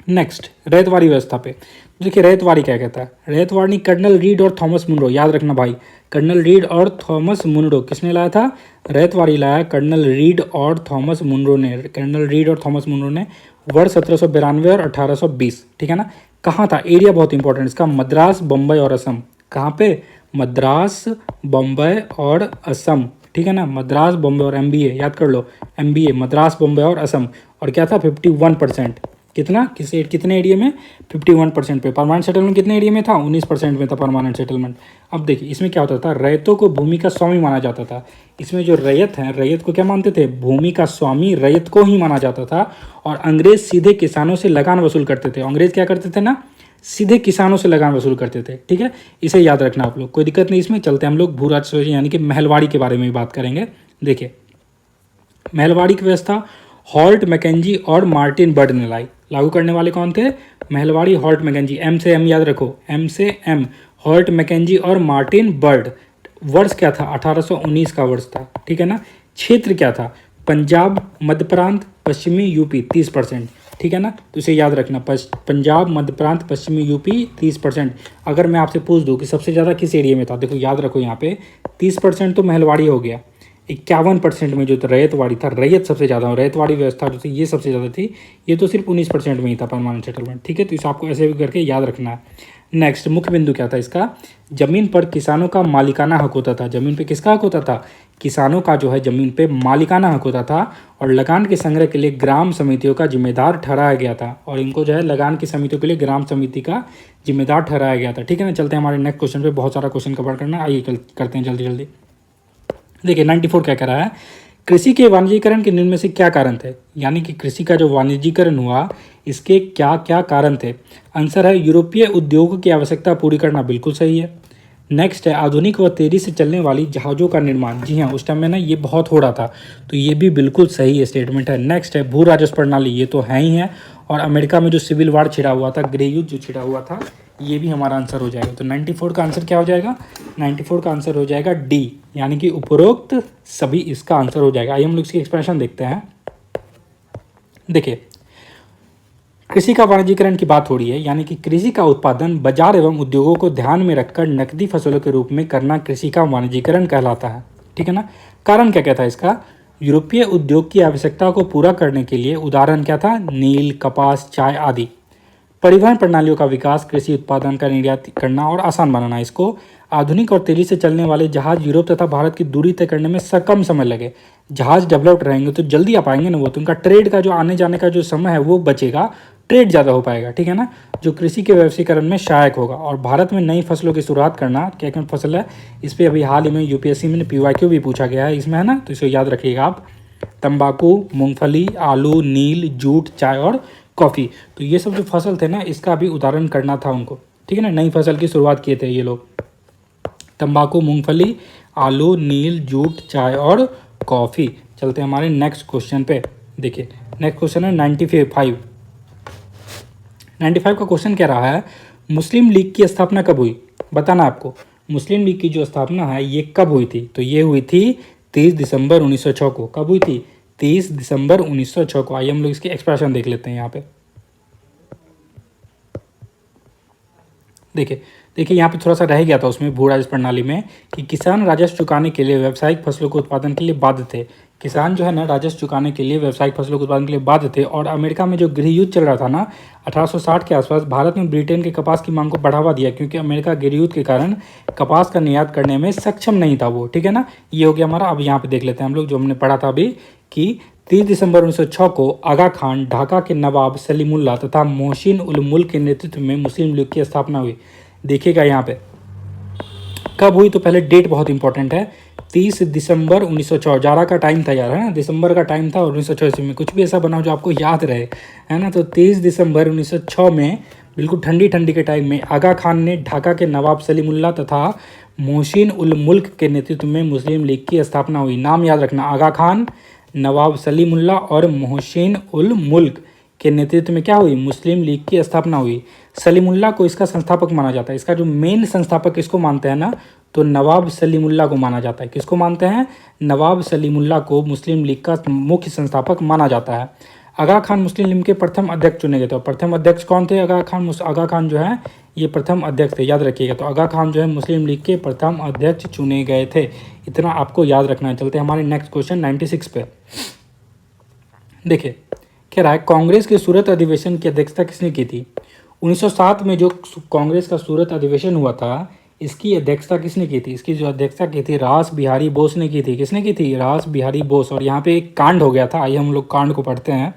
नेक्स्ट रैयतवाड़ी व्यवस्था पे। देखिए रैयतवाड़ी क्या कहता है? रैयतवाड़ी कर्नल रीड और थॉमस मुनरो, याद रखना भाई, कर्नल रीड और थॉमस मुनरो। किसने लाया था? रैयतवाड़ी लाया कर्नल रीड और थॉमस मुनरो ने। कर्नल रीड और थॉमस मुनरो ने वर्ष 1792 और 1820, ठीक है ना। कहाँ था? एरिया बहुत इंपॉर्टेंट इसका, मद्रास, बम्बई और असम। कहाँ पे? मद्रास, बम्बई और असम, ठीक है ना। मद्रास, बम्बई और MBA याद कर लो, MBA मद्रास, बम्बई और असम। और क्या था? 51%। कितना? कितने एरिया में? 51% पे। परमानेंट सेटलमेंट कितने एरिया में था? 19% में था परमानेंट सेटलमेंट। अब देखिए इसमें क्या होता था? रैयतों को भूमि का स्वामी माना जाता था। इसमें जो रैयत हैं, रैयत को क्या मानते थे? भूमि का स्वामी रैयत को ही माना जाता था। और अंग्रेज सीधे किसानों से लगान वसूल करते थे। अंग्रेज क्या करते थे ना? सीधे किसानों से लगान वसूल करते थे, ठीक है। इसे याद रखना आप लोग, कोई दिक्कत नहीं इसमें। चलते हैं हम लोग भू राजस्व यानी कि महलवाड़ी के बारे में भी बात करेंगे। देखिए महलवाड़ी की व्यवस्था हॉल्ट, मैकेंजी और मार्टिन बर्ड ने लाई। लागू करने वाले कौन थे? Mahalwari, Holt, Mackenzie. M से M याद रखो, M से M, हॉल्ट, मैकेंजी और मार्टिन बर्ड। वर्ष क्या था? 1819 का वर्ष था, ठीक है ना। क्षेत्र क्या था? पंजाब, मध्य प्रांत, पश्चिमी यूपी 30%, ठीक है ना। तो इसे याद रखना, पंजाब, मध्य प्रांत, पश्चिमी यूपी 30%। अगर मैं आपसे पूछ दूँ कि सबसे ज़्यादा किस एरिया में था, देखो याद रखो यहाँ पे 30% तो महलवाड़ी हो गया, 51% में जो था रैयतवाड़ी था, रैयत सबसे ज़्यादा, रैयतवाड़ी व्यवस्था जो थी ये सबसे ज़्यादा थी, ये तो सिर्फ 19% में ही था परमानेंट सेटलमेंट, ठीक है। तो इसे आपको ऐसे भी करके याद रखना है। नेक्स्ट मुख्य बिंदु क्या था इसका, जमीन पर किसानों का मालिकाना हक होता था। जमीन पे किसका हक होता था, किसानों का जो है जमीन पे मालिकाना हक होता था। और लगान के संग्रह के लिए ग्राम समितियों का जिम्मेदार ठहराया गया था, और इनको जो है लगान की समितियों के लिए ग्राम समिति का जिम्मेदार ठहराया गया था, ठीक है ना। चलते हैं हमारे नेक्स्ट क्वेश्चन पे, बहुत सारा क्वेश्चन कवर करना है, आइए करते हैं जल्दी जल्दी। देखिए 94 क्या कह रहा है, कृषि के वाणिज्यीकरण के निम्न में से क्या कारण थे, यानी कि कृषि का जो वाणिज्यीकरण हुआ इसके क्या क्या कारण थे। आंसर है यूरोपीय उद्योग की आवश्यकता पूरी करना, बिल्कुल सही है। नेक्स्ट है आधुनिक व तेजी से चलने वाली जहाज़ों का निर्माण, जी हाँ उस टाइम में ना ये बहुत हो रहा था, तो ये भी बिल्कुल सही स्टेटमेंट है। नेक्स्ट है भू राजस्व प्रणाली, ये तो है ही है। और अमेरिका में जो सिविल वार छिड़ा हुआ था, गृह युद्ध जो छिड़ा हुआ था, ये भी हमारा आंसर हो जाएगा। तो 94 का आंसर क्या हो जाएगा, 94 का आंसर हो जाएगा डी, यानी कि उपरोक्त सभी इसका आंसर हो जाएगा। आइए हम लोग इसकी एक्सप्रेशन देखते हैं। देखिए कृषि का वाणिज्यीकरण की बात हो रही है, यानी कि कृषि का उत्पादन बाजार एवं उद्योगों को ध्यान में रखकर नकदी फसलों के रूप में करना कृषि का वाणिज्यीकरण कहलाता है, ठीक है ना। कारण क्या कहता है इसका, यूरोपीय उद्योग की आवश्यकता को पूरा करने के लिए, उदाहरण क्या था, नील, कपास, चाय आदि। परिवहन प्रणालियों का विकास, कृषि उत्पादन का निर्यात करना और आसान बनाना इसको। आधुनिक और तेजी से चलने वाले जहाज यूरोप तथा भारत की दूरी तय करने में कम समय लगे। जहाज डेवलप्ड रहेंगे तो जल्दी आ पाएंगे ना वो, तो उनका ट्रेड का जो आने जाने का जो समय है वो बचेगा, ट्रेड ज़्यादा हो पाएगा, ठीक है ना, जो कृषि के व्यवसायीकरण में सहायक होगा। और भारत में नई फसलों की शुरुआत करना, क्या क्या फसल है इस पर अभी हाल ही में यूपीएससी में PYQ भी पूछा गया है इसमें, है ना, तो इसे याद रखिएगा आप। तंबाकू, मूंगफली, आलू, नील, जूट, चाय और कॉफ़ी, तो ये सब जो फसल थे ना इसका भी उदाहरण करना था उनको, ठीक है ना। नई फसल की शुरुआत किए थे ये लोग, तंबाकू, मूंगफली, आलू, नील, जूट, चाय और कॉफ़ी। चलते हैं हमारे नेक्स्ट क्वेश्चन पे। देखिए नेक्स्ट क्वेश्चन है 95। 95 का क्वेश्चन कह रहा है, मुस्लिम लीग की स्थापना कब हुई, बताना आपको। मुस्लिम लीग की जो स्थापना है ये कब हुई थी, तो ये हुई थी 30 दिसंबर 1906 को। कब हुई थी, 30 दिसंबर 1906 को। आइए हम लोग इसकी एक्सप्रेशन देख लेते हैं यहाँ पे। देखिए यहाँ पे थोड़ा सा रह गया था उसमें भू राजस्व प्रणाली में कि किसान राजस्व चुकाने के लिए व्यावसायिक फसलों के उत्पादन के लिए बाध्य थे। किसान जो है ना राजस्व चुकाने के लिए व्यावसायिक फसलों के उत्पादन के लिए बाध्य थे। और अमेरिका में जो गृह युद्ध चल रहा था ना 1860 के आसपास, भारत में ब्रिटेन के कपास की मांग को बढ़ावा दिया, क्योंकि अमेरिका गृह युद्ध के कारण कपास का निर्यात करने में सक्षम नहीं था वो, ठीक है ना। ये हो गया हमारा। अब यहाँ पे देख लेते हैं हम लोग जो हमने पढ़ा था अभी कि 30 दिसंबर 1906 को आगा खान, ढाका के नवाब सलीमुल्लाह तथा मोहसिन उल मुल्क के नेतृत्व में मुस्लिम लीग की स्थापना हुई। देखिएगा यहाँ पे कब हुई, तो पहले डेट बहुत इंपॉर्टेंट है, 30 दिसंबर 1906। जाड़ा का टाइम था यार, है ना, दिसंबर का टाइम था और 1906 में कुछ भी ऐसा बनाओ जो आपको याद रहे, है ना। तो 30 दिसंबर 1906 में बिल्कुल ठंडी ठंडी के टाइम में आगा खान ने ढाका के नवाब सलीमुल्लाह तथा मोहसिन उल मुल्क के नेतृत्व में मुस्लिम लीग की स्थापना हुई। नाम याद रखना, आगा खान, नवाब सलीमुल्लाह और मोहसिन उल मुल्क के नेतृत्व में क्या हुई, मुस्लिम लीग की स्थापना हुई। सलीमुल्लाह को इसका संस्थापक माना जाता है। इसका जो मेन संस्थापक किसको मानते हैं ना, तो नवाब सलीमुल्लाह को माना जाता है। किसको मानते हैं, नवाब सलीमुल्लाह को मुस्लिम लीग का मुख्य संस्थापक माना जाता है। आगा खान मुस्लिम लीग के प्रथम अध्यक्ष चुने गए थे। प्रथम अध्यक्ष कौन थे, आगा खान जो है ये प्रथम अध्यक्ष थे, याद रखिएगा। तो आगा खान जो है मुस्लिम लीग के प्रथम अध्यक्ष चुने गए थे, इतना आपको याद रखना है। चलते हैं हमारे नेक्स्ट क्वेश्चन 96 पे। देखिए कह रहा है, कांग्रेस के सूरत अधिवेशन की अध्यक्षता किसने की थी। 1907 में जो कांग्रेस का सूरत अधिवेशन हुआ था इसकी अध्यक्षता किसने की थी, इसकी जो अध्यक्षता की थी रास बिहारी बोस ने की थी। किसने की थी, रास बिहारी बोस। और यहाँ पे एक कांड हो गया था, आइए हम लोग कांड को पढ़ते हैं।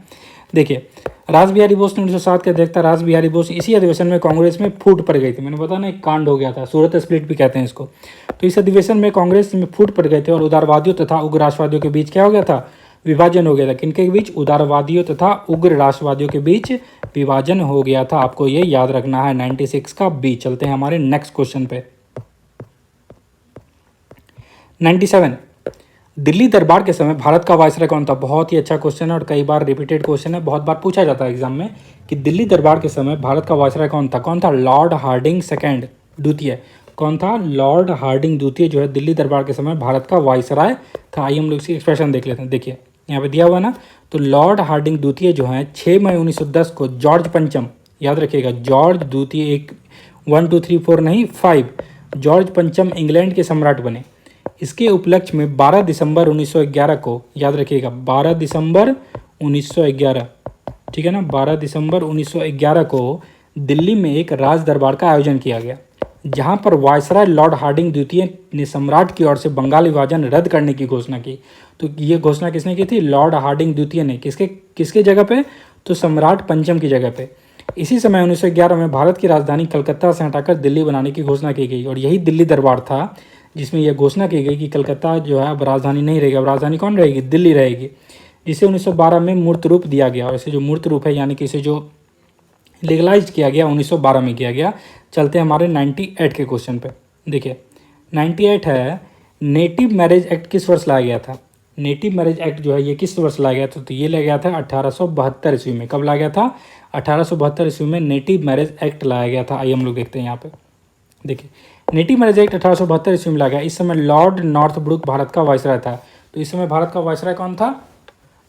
देखिए रास बिहारी बोस ने 1907 के अध्यक्षता, रास बिहारी बोस इसी अधिवेशन में कांग्रेस में फूट पड़ गई थी। मैंने बताया ना एक कांड हो गया था, सूरत स्प्लिट भी कहते हैं इसको। तो इस अधिवेशन में कांग्रेस में फूट पड़ गए थे और उदारवादियों तथा उग्र राष्ट्रवादियों के बीच क्या हो गया था, विभाजन हो गया था। किनके बीच, उदारवादियों तथा उग्र राष्ट्रवादियों के बीच विभाजन हो गया था। आपको ये याद रखना है 96 का बी। चलते हैं हमारे नेक्स्ट क्वेश्चन पे 97। दिल्ली दरबार के समय भारत का वायसराय कौन था। बहुत ही अच्छा क्वेश्चन है और कई बार रिपीटेड क्वेश्चन है, बहुत बार पूछा जाता है एग्जाम में कि दिल्ली दरबार के समय भारत का वायसराय कौन था। कौन था, लॉर्ड हार्डिंग सेकेंड, द्वितीय। कौन था, लॉर्ड हार्डिंग द्वितीय जो है दिल्ली दरबार के समय भारत का वायसराय था। आइए हम लोग इसकी एक्सप्रेशन देख लेते हैं। देखिए यहाँ पे दिया हुआ ना, तो लॉर्ड हार्डिंग द्वितीय जो हैं 6 मई 1910 को जॉर्ज पंचम, याद रखिएगा जॉर्ज द्वितीय, एक 1 2 3 4 नहीं 5, जॉर्ज पंचम इंग्लैंड के सम्राट बने। इसके उपलक्ष्य में 12 दिसंबर 1911 को, याद रखिएगा 12 दिसंबर 1911, ठीक है ना, 12 दिसंबर 1911 को दिल्ली में एक राज दरबार का आयोजन किया गया, जहां पर वायसराय लॉर्ड हार्डिंग द्वितीय ने सम्राट की ओर से बंगाल विभाजन रद्द करने की घोषणा की। तो ये घोषणा किसने की थी? लॉर्ड हार्डिंग द्वितीय ने। किसके किसके जगह पे? तो सम्राट पंचम की जगह पे। इसी समय 1911 में भारत की राजधानी कलकत्ता से हटाकर दिल्ली बनाने की घोषणा की गई, और यही दिल्ली दरबार था जिसमें यह घोषणा की गई कि कलकत्ता जो है अब राजधानी नहीं रहेगी, अब राजधानी कौन रहेगी? दिल्ली रहेगी, जिसे 1912 में मूर्त रूप दिया गया। और इसे जो मूर्त रूप है यानी कि इसे जो लीगलाइज किया गया 1912 में किया गया। चलते हैं हमारे 98 के क्वेश्चन पे। देखिए 98 है, नेटिव मैरिज एक्ट किस वर्ष लाया गया था? नेटिव मैरिज एक्ट जो है ये किस वर्ष लाया गया था? तो ये लाया गया था 1872 ईस्वी में। कब लाया गया था? 1872 ईस्वी में नेटिव मैरिज एक्ट लाया गया था। आइए हम लोग देखते हैं यहाँ पे। देखिए नेटिव मैरिज एक्ट 1872 ईस्वी में लाया गया। इस समय लॉर्ड नॉर्थब्रुक भारत का वायसराय था। तो इस समय भारत का वायसराय कौन था?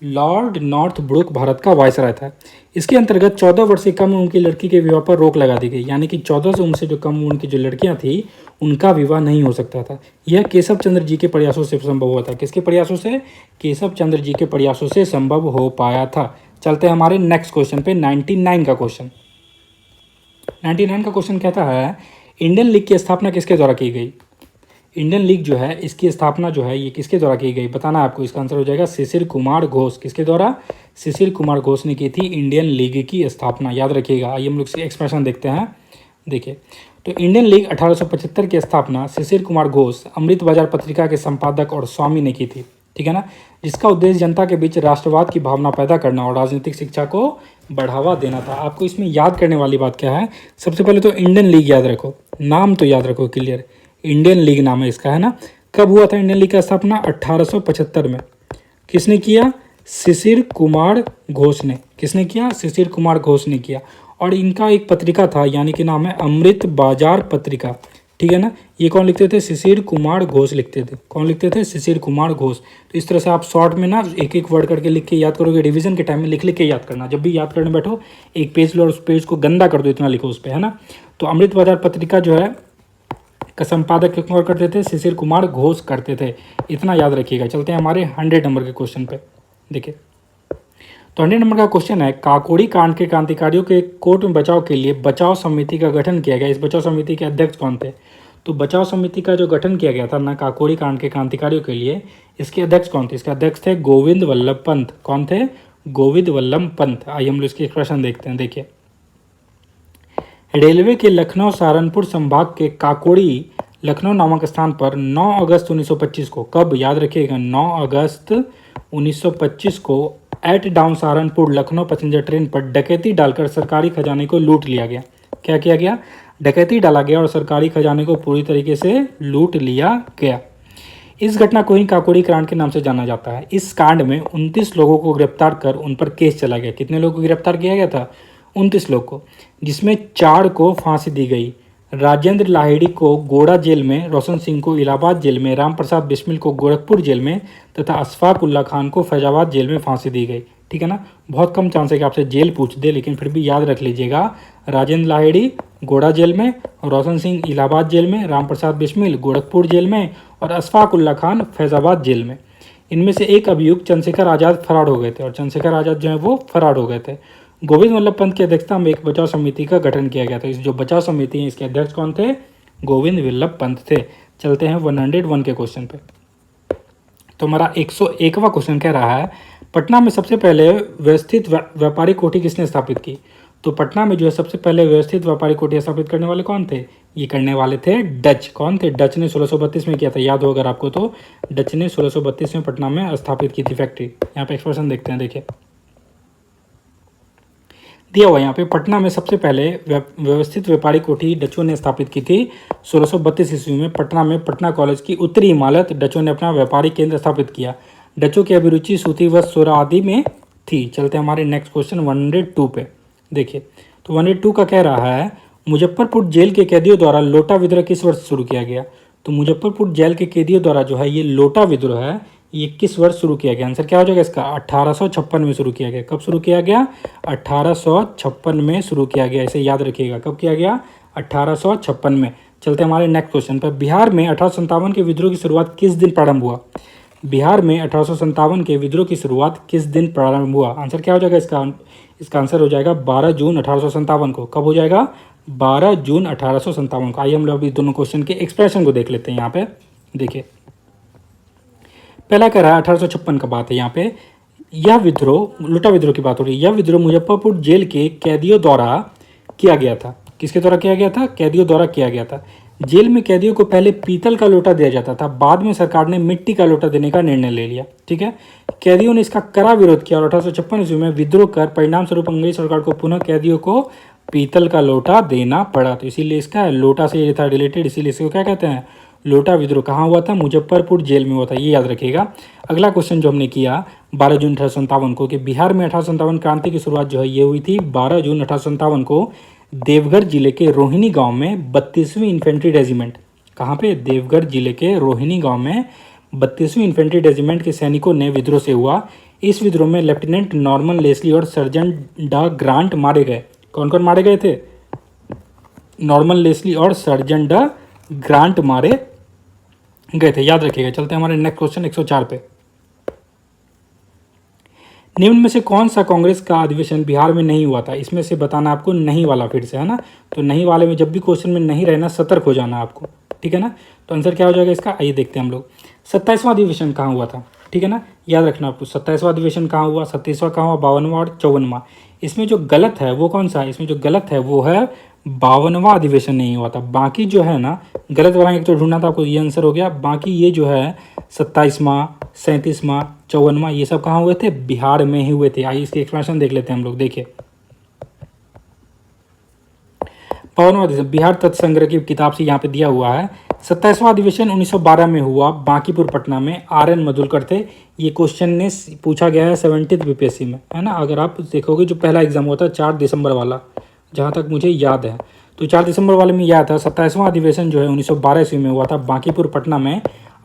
लॉर्ड नॉर्थब्रुक भारत का वायसराय था। इसके अंतर्गत 14 वर्ष से कम उम्र की लड़की के विवाह पर रोक लगा दी गई, यानी कि 14 से उम्र से जो कम उम्र की जो लड़कियां थी उनका विवाह नहीं हो सकता था। यह केशव चंद्र जी के प्रयासों से संभव हुआ था। किसके प्रयासों से? केशव चंद्र जी के प्रयासों से संभव हो पाया था। चलते हैं हमारे नेक्स्ट क्वेश्चन पे, 99 का क्वेश्चन। 99 का क्वेश्चन कहता है, इंडियन लीग की स्थापना किसके द्वारा की गई? इंडियन लीग जो है इसकी स्थापना जो है ये किसके द्वारा की गई? बताना है आपको। इसका आंसर हो जाएगा शिशिर कुमार घोष। किसके द्वारा? शिशिर कुमार घोष ने की थी इंडियन लीग की स्थापना, याद रखिएगा। आइए हम लोग एक्सप्रेशन देखते हैं। देखिए तो इंडियन लीग 1875 की स्थापना शिशिर कुमार घोष, अमृत बाजार पत्रिका के संपादक और स्वामी ने की थी, ठीक है ना, जिसका उद्देश्य जनता के बीच राष्ट्रवाद की भावना पैदा करना और राजनीतिक शिक्षा को बढ़ावा देना था। आपको इसमें याद करने वाली बात क्या है? सबसे पहले तो इंडियन लीग याद रखो, नाम तो याद रखो क्लियर, इंडियन लीग नाम है इसका, है ना। कब हुआ था इंडियन लीग का स्थापना? 1875 में। किसने किया? शिशिर कुमार घोष ने। किसने किया? शिशिर कुमार घोष ने किया। और इनका एक पत्रिका था, यानी कि नाम है अमृत बाजार पत्रिका, ठीक है ना। ये कौन लिखते थे? शिशिर कुमार घोष लिखते थे। कौन लिखते थे? शिशिर कुमार घोष। तो इस तरह से आप शॉर्ट में ना एक एक वर्ड करके लिख के याद करोगे। रिवीजन के टाइम में लिख लिख के याद करना। जब भी याद करने बैठो एक पेज लो और उस पेज को गंदा कर दो, इतना लिखो उस पर, है ना। तो अमृत बाजार पत्रिका जो है का संपादक कौन करते थे? शिशिर कुमार घोष करते थे, इतना याद रखिएगा। चलते हैं हमारे 100 नंबर के क्वेश्चन पे। देखिए तो 100 नंबर का क्वेश्चन है, काकोड़ी कांड के क्रांतिकारियों के कोर्ट में बचाव के लिए बचाव समिति का गठन किया गया। इस बचाव समिति के अध्यक्ष कौन थे? तो बचाव समिति का जो गठन किया गया था ना काकोड़ी कांड के क्रांतिकारियों के लिए, इसके अध्यक्ष कौन थे? इसके अध्यक्ष थे गोविंद वल्लभ पंत। कौन थे? गोविंद वल्लभ पंत। आइए हम लोग इसकी एक्सप्रेशन देखते हैं। देखिए रेलवे के लखनऊ सहारनपुर संभाग के काकोड़ी लखनऊ नामक स्थान पर 9 अगस्त 1925 को, कब? याद रखिएगा 9 अगस्त 1925 को eight down Saharanpur Lucknow passenger train पर डकैती डालकर सरकारी खजाने को लूट लिया गया। क्या किया गया? डकैती डाला गया और सरकारी खजाने को पूरी तरीके से लूट लिया गया। इस घटना को ही काकोड़ी कांड के नाम से जाना जाता है। इस कांड में 29 लोगों को गिरफ्तार कर उन पर केस चला गया। कितने लोगों को गिरफ्तार किया गया था? 29 लोग को, जिसमें 4 को फांसी दी गई। राजेंद्र लाहिड़ी को गोड़ा जेल में, रोशन सिंह को इलाहाबाद जेल में, राम प्रसाद बिस्मिल को गोरखपुर जेल में तथा अशफाक उल्ला खान को फैजाबाद जेल में फांसी दी गई, ठीक है ना। बहुत कम चांस है कि आपसे जेल पूछ दे, लेकिन फिर भी याद रख लीजिएगा। राजेंद्र लाहिड़ी गोड़ा जेल में, रोशन सिंह इलाहाबाद जेल में, राम प्रसाद बिस्मिल गोरखपुर जेल में और अशफाक उल्ला खान फैजाबाद जेल में। इनमें से एक अभियुक्त चंद्रशेखर आज़ाद फरार हो गए थे, और चंद्रशेखर आज़ाद जो है वो फरार हो गए थे। गोविंद वल्लभ पंत की अध्यक्षता में एक बचाव समिति का गठन किया गया था। इस जो बचाव समिति है इसके अध्यक्ष कौन थे? गोविंद वल्लभ पंत थे। चलते हैं 101 के क्वेश्चन पे। तो हमारा 101वां क्वेश्चन कह रहा है, पटना में सबसे पहले व्यवस्थित व्यापारी कोठी किसने स्थापित की? तो पटना में जो है सबसे पहले व्यवस्थित व्यापारी कोठी स्थापित करने वाले कौन थे? ये करने वाले थे डच। कौन थे? डच ने 1632 में किया था, याद हो अगर आपको तो। डच ने 1632 में पटना में स्थापित की थी फैक्ट्री। यहाँ पे एक्सप्रेशन देखते हैं। देखिए दिया हुआ यहाँ पे, पटना में सबसे पहले व्यवस्थित व्यापारी कोठी डचों ने स्थापित की थी 1632 ईस्वी में। पटना में पटना कॉलेज की उत्तरी इमारत डचों ने अपना व्यापारी केंद्र स्थापित किया। डचों की अभिरुचि सूती वस्त्र सोरा आदि में थी। चलते हैं हमारे नेक्स्ट क्वेश्चन 102 पे। देखिए तो 102 का कह रहा है, मुजफ्फरपुर जेल के कैदियों द्वारा लोटा विद्रोह किस वर्ष शुरू किया गया? तो मुजफ्फरपुर जेल के कैदियों द्वारा जो है ये लोटा विद्रोह है, ये किस वर्ष शुरू किया गया? आंसर क्या हो जाएगा इसका? 1856 में शुरू किया गया। कब शुरू किया गया? 1856 में शुरू किया गया। इसे याद रखिएगा, कब किया गया? 1856 में। चलते हैं हमारे नेक्स्ट क्वेश्चन पर। बिहार में 1857 के विद्रोह की शुरुआत किस दिन प्रारंभ हुआ? बिहार में 1857 के विद्रोह की शुरुआत किस दिन प्रारंभ हुआ? आंसर क्या हो जाएगा इसका? इसका आंसर हो जाएगा 12 जून 1857 को। कब हो जाएगा? 12 जून 1857 को। आइए हम लोग अभी दोनों क्वेश्चन के एक्सप्रेशन को देख लेते हैं। यहाँ पे देखिए, पहला कह रहा है 1856 का बात है यहाँ पे। यह विद्रोह, लोटा विद्रोह की बात हो रही है। यह विद्रोह मुजफ्फरपुर जेल के कैदियों द्वारा किया गया था। किसके द्वारा किया गया था? कैदियों द्वारा किया गया था। जेल में कैदियों को पहले पीतल का लोटा दिया जाता था, बाद में सरकार ने मिट्टी का लोटा देने का निर्णय ले लिया। ठीक है, कैदियों ने इसका कड़ा विरोध किया और 1856 ईस्वी में विद्रोह कर परिणाम स्वरूप अंग्रेज सरकार को पुनः कैदियों को पीतल का लोटा देना पड़ा। तो इसीलिए इसका लोटा से ये था रिलेटेड, इसीलिए इसको क्या कहते हैं? लोटा विद्रोह। कहाँ हुआ था? मुजफ्फरपुर जेल में हुआ था, ये याद रखिएगा। अगला क्वेश्चन जो हमने किया 12 जून 1857 को, कि बिहार में 1857 क्रांति की शुरुआत जो है ये हुई थी 12 जून 1857 को देवघर जिले के रोहिणी गांव में 32वीं इन्फेंट्री रेजिमेंट। कहाँ पे? देवघर जिले के रोहिणी गांव में 32वीं इन्फेंट्री रेजिमेंट के सैनिकों ने विद्रोह से हुआ। इस विद्रोह में लेफ्टिनेंट नॉर्मन लेस्ली और सर्जेंट डा ग्रांट मारे गए। कौन कौन मारे गए थे? नॉर्मन लेस्ली और सर्जेंट डा ग्रांट मारे गए थे, याद रखिएगा। चलते हैं हमारे नेक्स्ट क्वेश्चन 104 पे। निम्न में से कौन सा कांग्रेस का अधिवेशन बिहार में नहीं हुआ था? इसमें से बताना आपको नहीं वाला, फिर से है ना। तो नहीं वाले में जब भी क्वेश्चन में नहीं रहना, सतर्क हो जाना आपको, ठीक है ना। तो आंसर क्या हो जाएगा इसका? आइए देखते हैं हम लोग। 27वां अधिवेशन कहाँ हुआ था? ठीक है ना, याद रखना आपको। 27वां अधिवेशन कहाँ हुआ, 37वां कहाँ हुआ, 52वां और 54वां। इसमें जो गलत है वो कौन सा है? इसमें जो गलत है वो है 52वां अधिवेशन नहीं हुआ था। बाकी जो है ना, गलत वाला एक तो ढूंढना था आपको, ये आंसर हो गया। बाकी ये जो है 27वां, 37वां, 54वां, ये सब कहाँ हुए थे? बिहार में ही हुए थे। आइए इसकी एक्सप्लेनेशन देख लेते हैं हम लोग। देखिए, 52वां अधिवेशन बिहार तत्व संग्रह की किताब से यहाँ पे दिया हुआ है। 27वां अधिवेशन 1912 में हुआ, बांकीपुर पटना में। RN मधुलकर थे। ये क्वेश्चन ने पूछा गया है 70th बीपीएससी में, है ना। अगर आप देखोगे जो पहला एग्जाम होता है 4 दिसंबर वाला, जहाँ तक मुझे याद है, तो 4 दिसंबर वाले में यह था 27वां अधिवेशन जो है 1912 ईस्वी में हुआ था, बांकीपुर पटना में,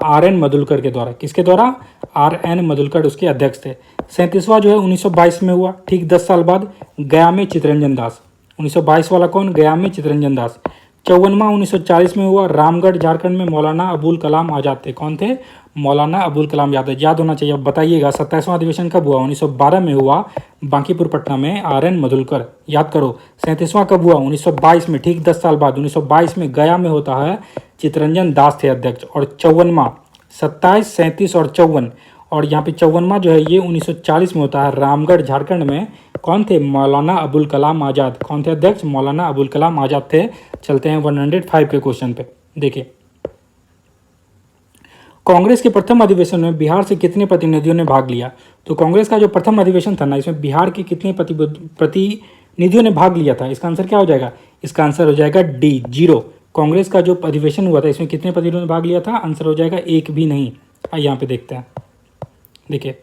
RN मधुलकर के द्वारा। किसके द्वारा? RN मधुलकर उसके अध्यक्ष थे। 37वां जो है 1922 में हुआ, ठीक 10 साल बाद, गया में चितरंजन दास। 1922 वाला कौन? गया में चितरंजन दास। 54वां 1940 में हुआ, रामगढ़ झारखंड में मौलाना अबुल कलाम आज़ाद थे। कौन थे? मौलाना अबुल कलाम आज़ाद। याद होना चाहिए। अब बताइएगा 27वां अधिवेशन कब हुआ? 1912 में हुआ, बांकीपुर पटना में, RN मधुलकर। याद करो। 37वां कब हुआ? 1922 में, ठीक 10 साल बाद, 1922 में गया में होता है, चितरंजन दास थे अध्यक्ष। और 54वां, 27, 37 और 54, और यहाँ पे 54वां जो है ये 1940 में होता है, रामगढ़ झारखंड में। कौन थे? मौलाना अबुल कलाम आज़ाद। कौन थे अध्यक्ष? मौलाना अबुल कलाम आज़ाद थे। चलते हैं 105 के क्वेश्चन पे। देखिए, कांग्रेस के प्रथम अधिवेशन में बिहार से कितने प्रतिनिधियों ने भाग लिया? तो कांग्रेस का जो प्रथम अधिवेशन था ना, इसमें बिहार के कितने प्रतिनिधियों ने भाग लिया था? इसका आंसर क्या हो जाएगा? इसका आंसर हो जाएगा D, 0। कांग्रेस का जो अधिवेशन हुआ था इसमें कितने प्रतिनिधियों ने भाग लिया था? आंसर हो जाएगा एक भी नहीं। आइए यहाँ पे देखते हैं। देखिए,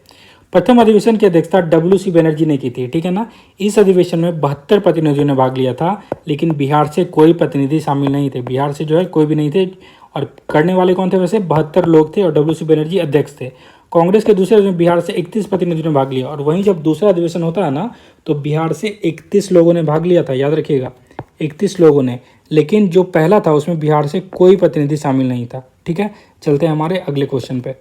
प्रथम अधिवेशन की अध्यक्षता WC बनर्जी ने की थी, ठीक है ना। इस अधिवेशन में 72 प्रतिनिधियों ने भाग लिया था, लेकिन बिहार से कोई प्रतिनिधि शामिल नहीं थे। बिहार से जो है कोई भी नहीं थे। और करने वाले कौन थे? वैसे 72 लोग थे और WC बनर्जी अध्यक्ष थे। कांग्रेस के दूसरे अधिवेशन में बिहार से 31 प्रतिनिधियों ने भाग लिया, और वहीं जब दूसरा अधिवेशन होता है ना, तो बिहार से 31 लोगों ने भाग लिया था। याद रखिएगा, 31 लोगों ने। लेकिन जो पहला था उसमें बिहार से कोई प्रतिनिधि शामिल नहीं था, ठीक है। चलते हैं हमारे अगले क्वेश्चन पे।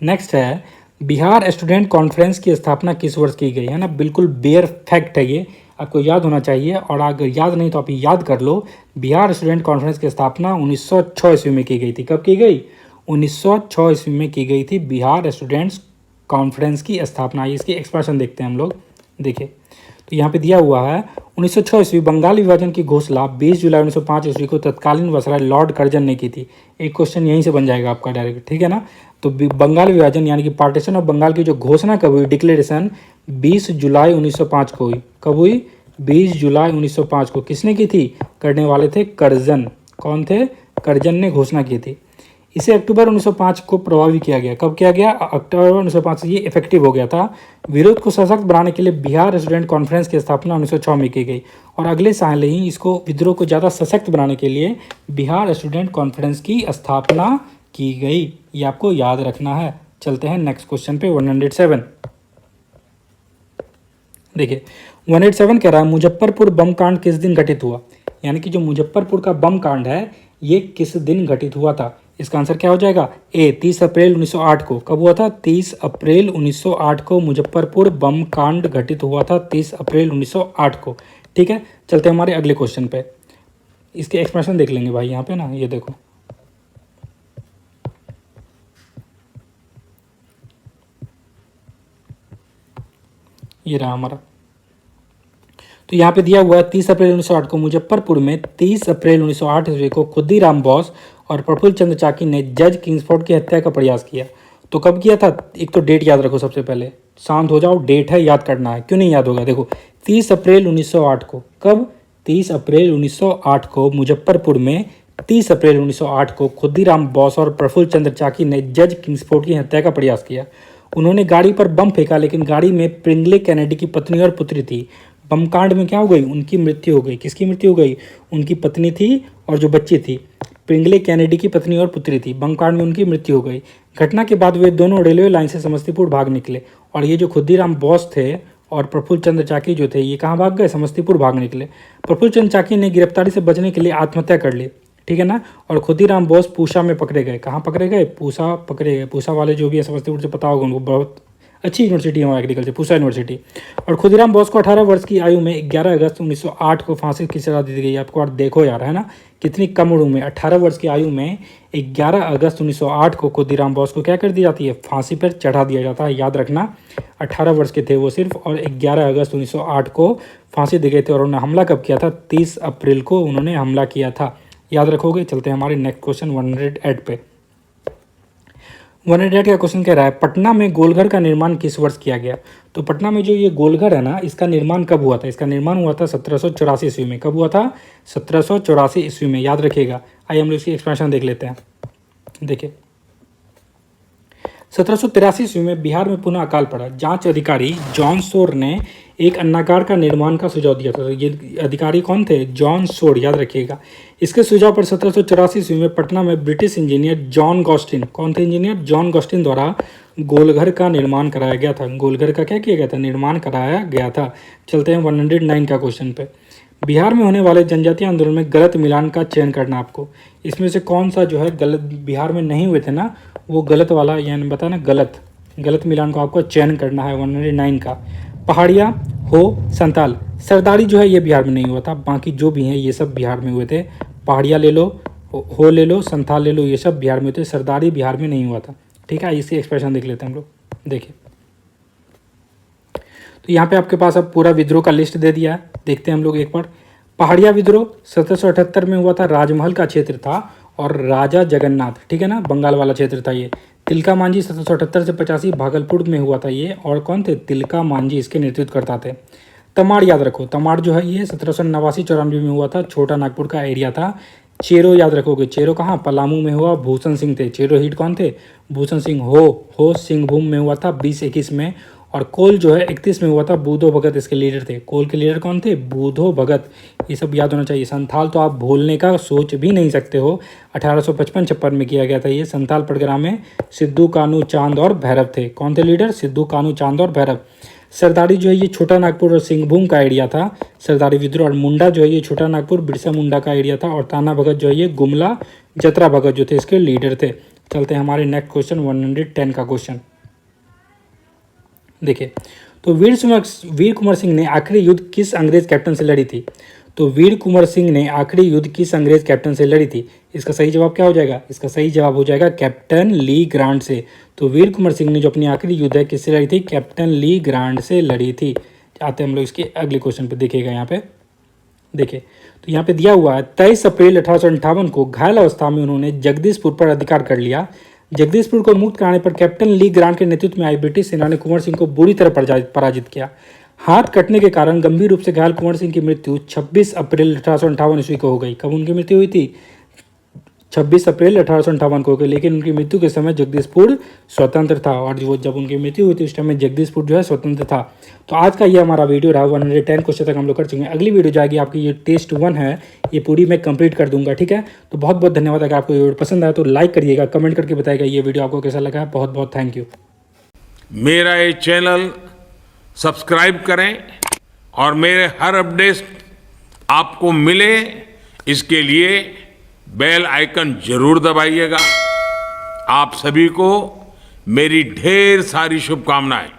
नेक्स्ट है, बिहार स्टूडेंट कॉन्फ्रेंस की स्थापना किस वर्ष की गई? है ना, बिल्कुल बेयर फैक्ट है ये, आपको याद होना चाहिए। और अगर याद नहीं तो आप याद कर लो। बिहार स्टूडेंट कॉन्फ्रेंस की स्थापना 1906 ईस्वी में की गई थी। कब की गई? 1906 ईस्वी में की गई थी बिहार स्टूडेंट्स कॉन्फ्रेंस की स्थापना। इसकी एक्सप्रेशन देखते हैं हम लोग। देखिए, तो यहाँ पे दिया हुआ है 1906 ईस्वी बंगाल विभाजन की घोषणा 20 जुलाई 1905 ईस्वी को तत्कालीन वायसराय लॉर्ड कर्जन ने की थी। एक क्वेश्चन यहीं से बन जाएगा आपका डायरेक्ट, ठीक है ना। तो बंगाल विभाजन यानी कि पार्टीशन ऑफ बंगाल की जो घोषणा कब हुई, डिक्लेरेशन, 20 जुलाई 1905 को हुई। कब हुई? 20 जुलाई 1905 को। किसने की थी? करने वाले थे कर्जन। कौन थे? कर्जन ने घोषणा की थी। इसे अक्टूबर 1905 को प्रभावी किया गया। कब किया गया? अक्टूबर 1905 से ये इफेक्टिव हो गया था। विरोध को सशक्त बनाने के लिए बिहार स्टूडेंट कॉन्फ्रेंस की स्थापना 1906 में की गई, और अगले साल ही इसको विद्रोह को ज़्यादा सशक्त बनाने के लिए बिहार स्टूडेंट कॉन्फ्रेंस की स्थापना की गई, ये आपको याद रखना है। चलते हैं नेक्स्ट क्वेश्चन पे 107। देखिए 187 कह रहा है मुजफ्फरपुर बम कांड किस दिन घटित हुआ, यानी कि जो मुजफ्फरपुर का बम कांड है ये किस दिन घटित हुआ था। इसका आंसर क्या हो जाएगा, ए 30 अप्रैल 1908 को। कब हुआ था, 30 अप्रैल 1908 को मुजफ्फरपुर बम कांड घटित हुआ था, 30 अप्रैल 1908 को। ठीक है, चलते हैं हमारे अगले क्वेश्चन पे। इसके एक्सप्रेशन देख लेंगे भाई यहाँ पे ना, ये देखो ये रहा हमारा। तो यहाँ पे दिया हुआ है 30 अप्रैल 1908 को मुजफ्फरपुर में 30 अप्रैल 1908 ईस्वी को खुदीराम बोस और प्रफुल्ल चंद्र चाकी ने जज किंग्सफोर्ड की हत्या का प्रयास किया। तो कब किया था, एक तो डेट याद रखो सबसे पहले, शांत हो जाओ, डेट है याद करना है, क्यों नहीं याद होगा। देखो 30 अप्रैल 1908 को, कब, 30 अप्रैल 1908 को मुजफ्फरपुर में 30 अप्रैल 1908 को खुदीराम बोस और प्रफुल्ल चंद्र चाकी ने जज किंग्सफोर्ड की हत्या का प्रयास किया। उन्होंने गाड़ी पर बम फेंका, लेकिन गाड़ी में प्रिंगले कैनेडी की पत्नी और पुत्री थी। बम कांड में क्या हो गई, उनकी मृत्यु हो गई। किसकी मृत्यु हो गई, उनकी पत्नी थी और जो बच्ची थी, प्रिंगले कैनेडी की पत्नी और पुत्री थी। बम कांड में उनकी मृत्यु हो गई। घटना के बाद वे दोनों रेलवे लाइन से समस्तीपुर भाग निकले, और ये जो खुदीराम बोस थे और प्रफुल्ल चंद्र चाकी जो थे, ये कहाँ भाग गए, समस्तीपुर भाग निकले। प्रफुल्ल चंद्र चाकी ने गिरफ्तारी से बचने के लिए आत्महत्या कर ली, ठीक है ना। और खुदीराम बोस पूसा में पकड़े गए। कहाँ पकड़े गए, पूसा पकड़े गए। पूसा वाले जो भी है समस्तीपुर से पता होगा उनको, बहुत अच्छी यूनिवर्सिटी है वहाँ एग्रीकल्चर, पूसा यूनिवर्सिटी। और खुदीराम बोस को 18 वर्ष की आयु में 11 अगस्त 1908 को फांसी की सजा दी गई। आपको और देखो यार, है ना, कितनी कम उम्र में, 18 वर्ष की आयु में 11 अगस्त 1908 को खुदीराम बोस को क्या कर दी जाती है, फांसी पर चढ़ा दिया जाता है। याद रखना 18 वर्ष के थे वो सिर्फ, और 11 अगस्त 1908 को फांसी दी गई थी। और उन्होंने हमला कब किया था, 30 अप्रैल को उन्होंने हमला किया था। याद रखोगे। चलते हैं हमारे नेक्स्ट क्वेश्चन 108 पे। 108 का क्वेश्चन कह रहा है पटना में गोलघर का निर्माण किस वर्ष किया गया। तो पटना में जो ये गोलघर है ना, इसका निर्माण कब हुआ था, इसका निर्माण हुआ था 1784 ईस्वी में। कब हुआ था, 1784 ईस्वी में, याद रखिएगा। आइए हम लोग इसकी एक्सप्लेनेशन देख लेते हैं। देखिए 1783 ईस्वी में बिहार में पुनः अकाल पड़ा। जांच अधिकारी जॉन सोर ने एक अन्नागार का निर्माण का सुझाव दिया था। तो ये अधिकारी कौन थे, जॉन सोर, याद रखिएगा। इसके सुझाव पर 1784 ईस्वी में पटना में ब्रिटिश इंजीनियर जॉन गॉस्टिन, कौन थे इंजीनियर, जॉन गॉस्टिन द्वारा गोलघर का निर्माण कराया गया था। गोलघर का क्या किया गया था, निर्माण कराया गया था। चलते हैं 109 का क्वेश्चन पे। बिहार में होने वाले जनजातीय आंदोलन में गलत मिलान का चयन करना आपको। इसमें से कौन सा जो है गलत, बिहार में नहीं हुए थे ना, वो गलत वाला, यानी बता ना, गलत मिलान को आपको चयन करना है 109 का। पहाड़िया, हो, संताल, सरदारी जो है ये बिहार में नहीं हुआ था, बाकी जो भी हैं ये सब बिहार में हुए थे। पहाड़िया ले लो, हो ले लो, संताल ले लो, ये सब बिहार में हुए थे। सरदारी बिहार में नहीं हुआ था। ठीक है, इसकी एक्सप्रेशन देख लेते हैं हम लोग। देखिए तो यहाँ पे आपके पास अब पूरा विद्रोह का लिस्ट दे दिया है, देखते हैं हम लोग एक बार। पहाड़िया विद्रोह 1778 में हुआ था, राजमहल का क्षेत्र था और राजा जगन्नाथ, ठीक है ना, बंगाल वाला क्षेत्र था ये। तिलका मांझी 1778 से 85 भागलपुर में हुआ था ये, और कौन थे, तिलका मांझी इसके नेतृत्व करता थे। तमाड़ याद रखो, तमाड़ जो है ये 1789-94 में हुआ था, छोटा नागपुर का एरिया था। चेरो याद रखोगे, चेरो कहाँ, पलामू में हुआ, भूषण सिंह थे। चेरो हिट कौन थे, भूषण सिंह। हो सिंहभूम में हुआ था 20-21 में। और कोल जो है 31 में हुआ था, बूधो भगत इसके लीडर थे। कोल के लीडर कौन थे, बूधो भगत। ये सब याद होना चाहिए। संथाल तो आप भूलने का सोच भी नहीं सकते हो, 1855-56 में किया गया था ये। संथाल परगना में सिद्धू कानू चांद और भैरव थे। कौन थे लीडर, सिद्धू कानू चांद और भैरव। सरदारी जो है ये छोटा नागपुर और सिंहभूम का एरिया था, सरदारी विद्रोह। और मुंडा जो है ये छोटा नागपुर, बिरसा मुंडा का एरिया था। और ताना भगत जो है ये गुमला जतरा भगत जो थे इसके लीडर थे। चलते हैं हमारे नेक्स्ट क्वेश्चन 110 का क्वेश्चन। देखिए तो वीर कुंवर सिंह ने आखिरी युद्ध किस अंग्रेज कैप्टन से लड़ी थी। तो वीर कुंवर सिंह ने आखिरी युद्ध किस अंग्रेज कैप्टन से लड़ी थी। इसका सही जवाब क्या हो जाएगा, इसका सही जवाब हो जाएगा कैप्टन ली ग्रांट से। तो वीर कुंवर सिंह ने जो अपनी आखिरी युद्ध है किससे लड़ी थी, कैप्टन ली ग्रांट से लड़ी थी। आते हम लोग इसके अगले क्वेश्चन पे, देखिएगा यहाँ पे। देखिए तो यहाँ पे दिया हुआ है 23 अप्रैल 1858 को घायल अवस्था में उन्होंने जगदीशपुर पर अधिकार कर लिया। जगदीशपुर को मुक्त कराने पर कैप्टन ली ग्रांट के नेतृत्व में आई ब्रिटिश सेना ने कुंवर सिंह को बुरी तरह पराजित किया। हाथ कटने के कारण गंभीर रूप से घायल कुंवर सिंह की मृत्यु 26 अप्रैल 1858 ईस्वी को हो गई। कब उनकी मृत्यु हुई थी, 26 अप्रैल 1858 को हुई, लेकिन उनकी मृत्यु के समय जगदीशपुर स्वतंत्र था। और जो जब उनकी मृत्यु हुई थी उस टाइम में जगदीशपुर जो है स्वतंत्र था। तो आज का ये हमारा वीडियो रहा, 110 क्वेश्चन तक हम लोग कर चुके हैं। अगली वीडियो जाएगी आपकी ये टेस्ट 1 है, ये पूरी मैं कंप्लीट कर दूंगा, ठीक है। तो बहुत बहुत धन्यवाद। अगर आपको ये वीडियो पसंद आया तो लाइक करिएगा, कमेंट करके बताइएगा ये वीडियो आपको कैसा लगा। बहुत बहुत थैंक यू। मेरा ये चैनल सब्सक्राइब करें और मेरे हर अपडेट आपको मिले, इसके लिए बेल आइकन जरूर दबाइएगा। आप सभी को मेरी ढेर सारी शुभकामनाएं।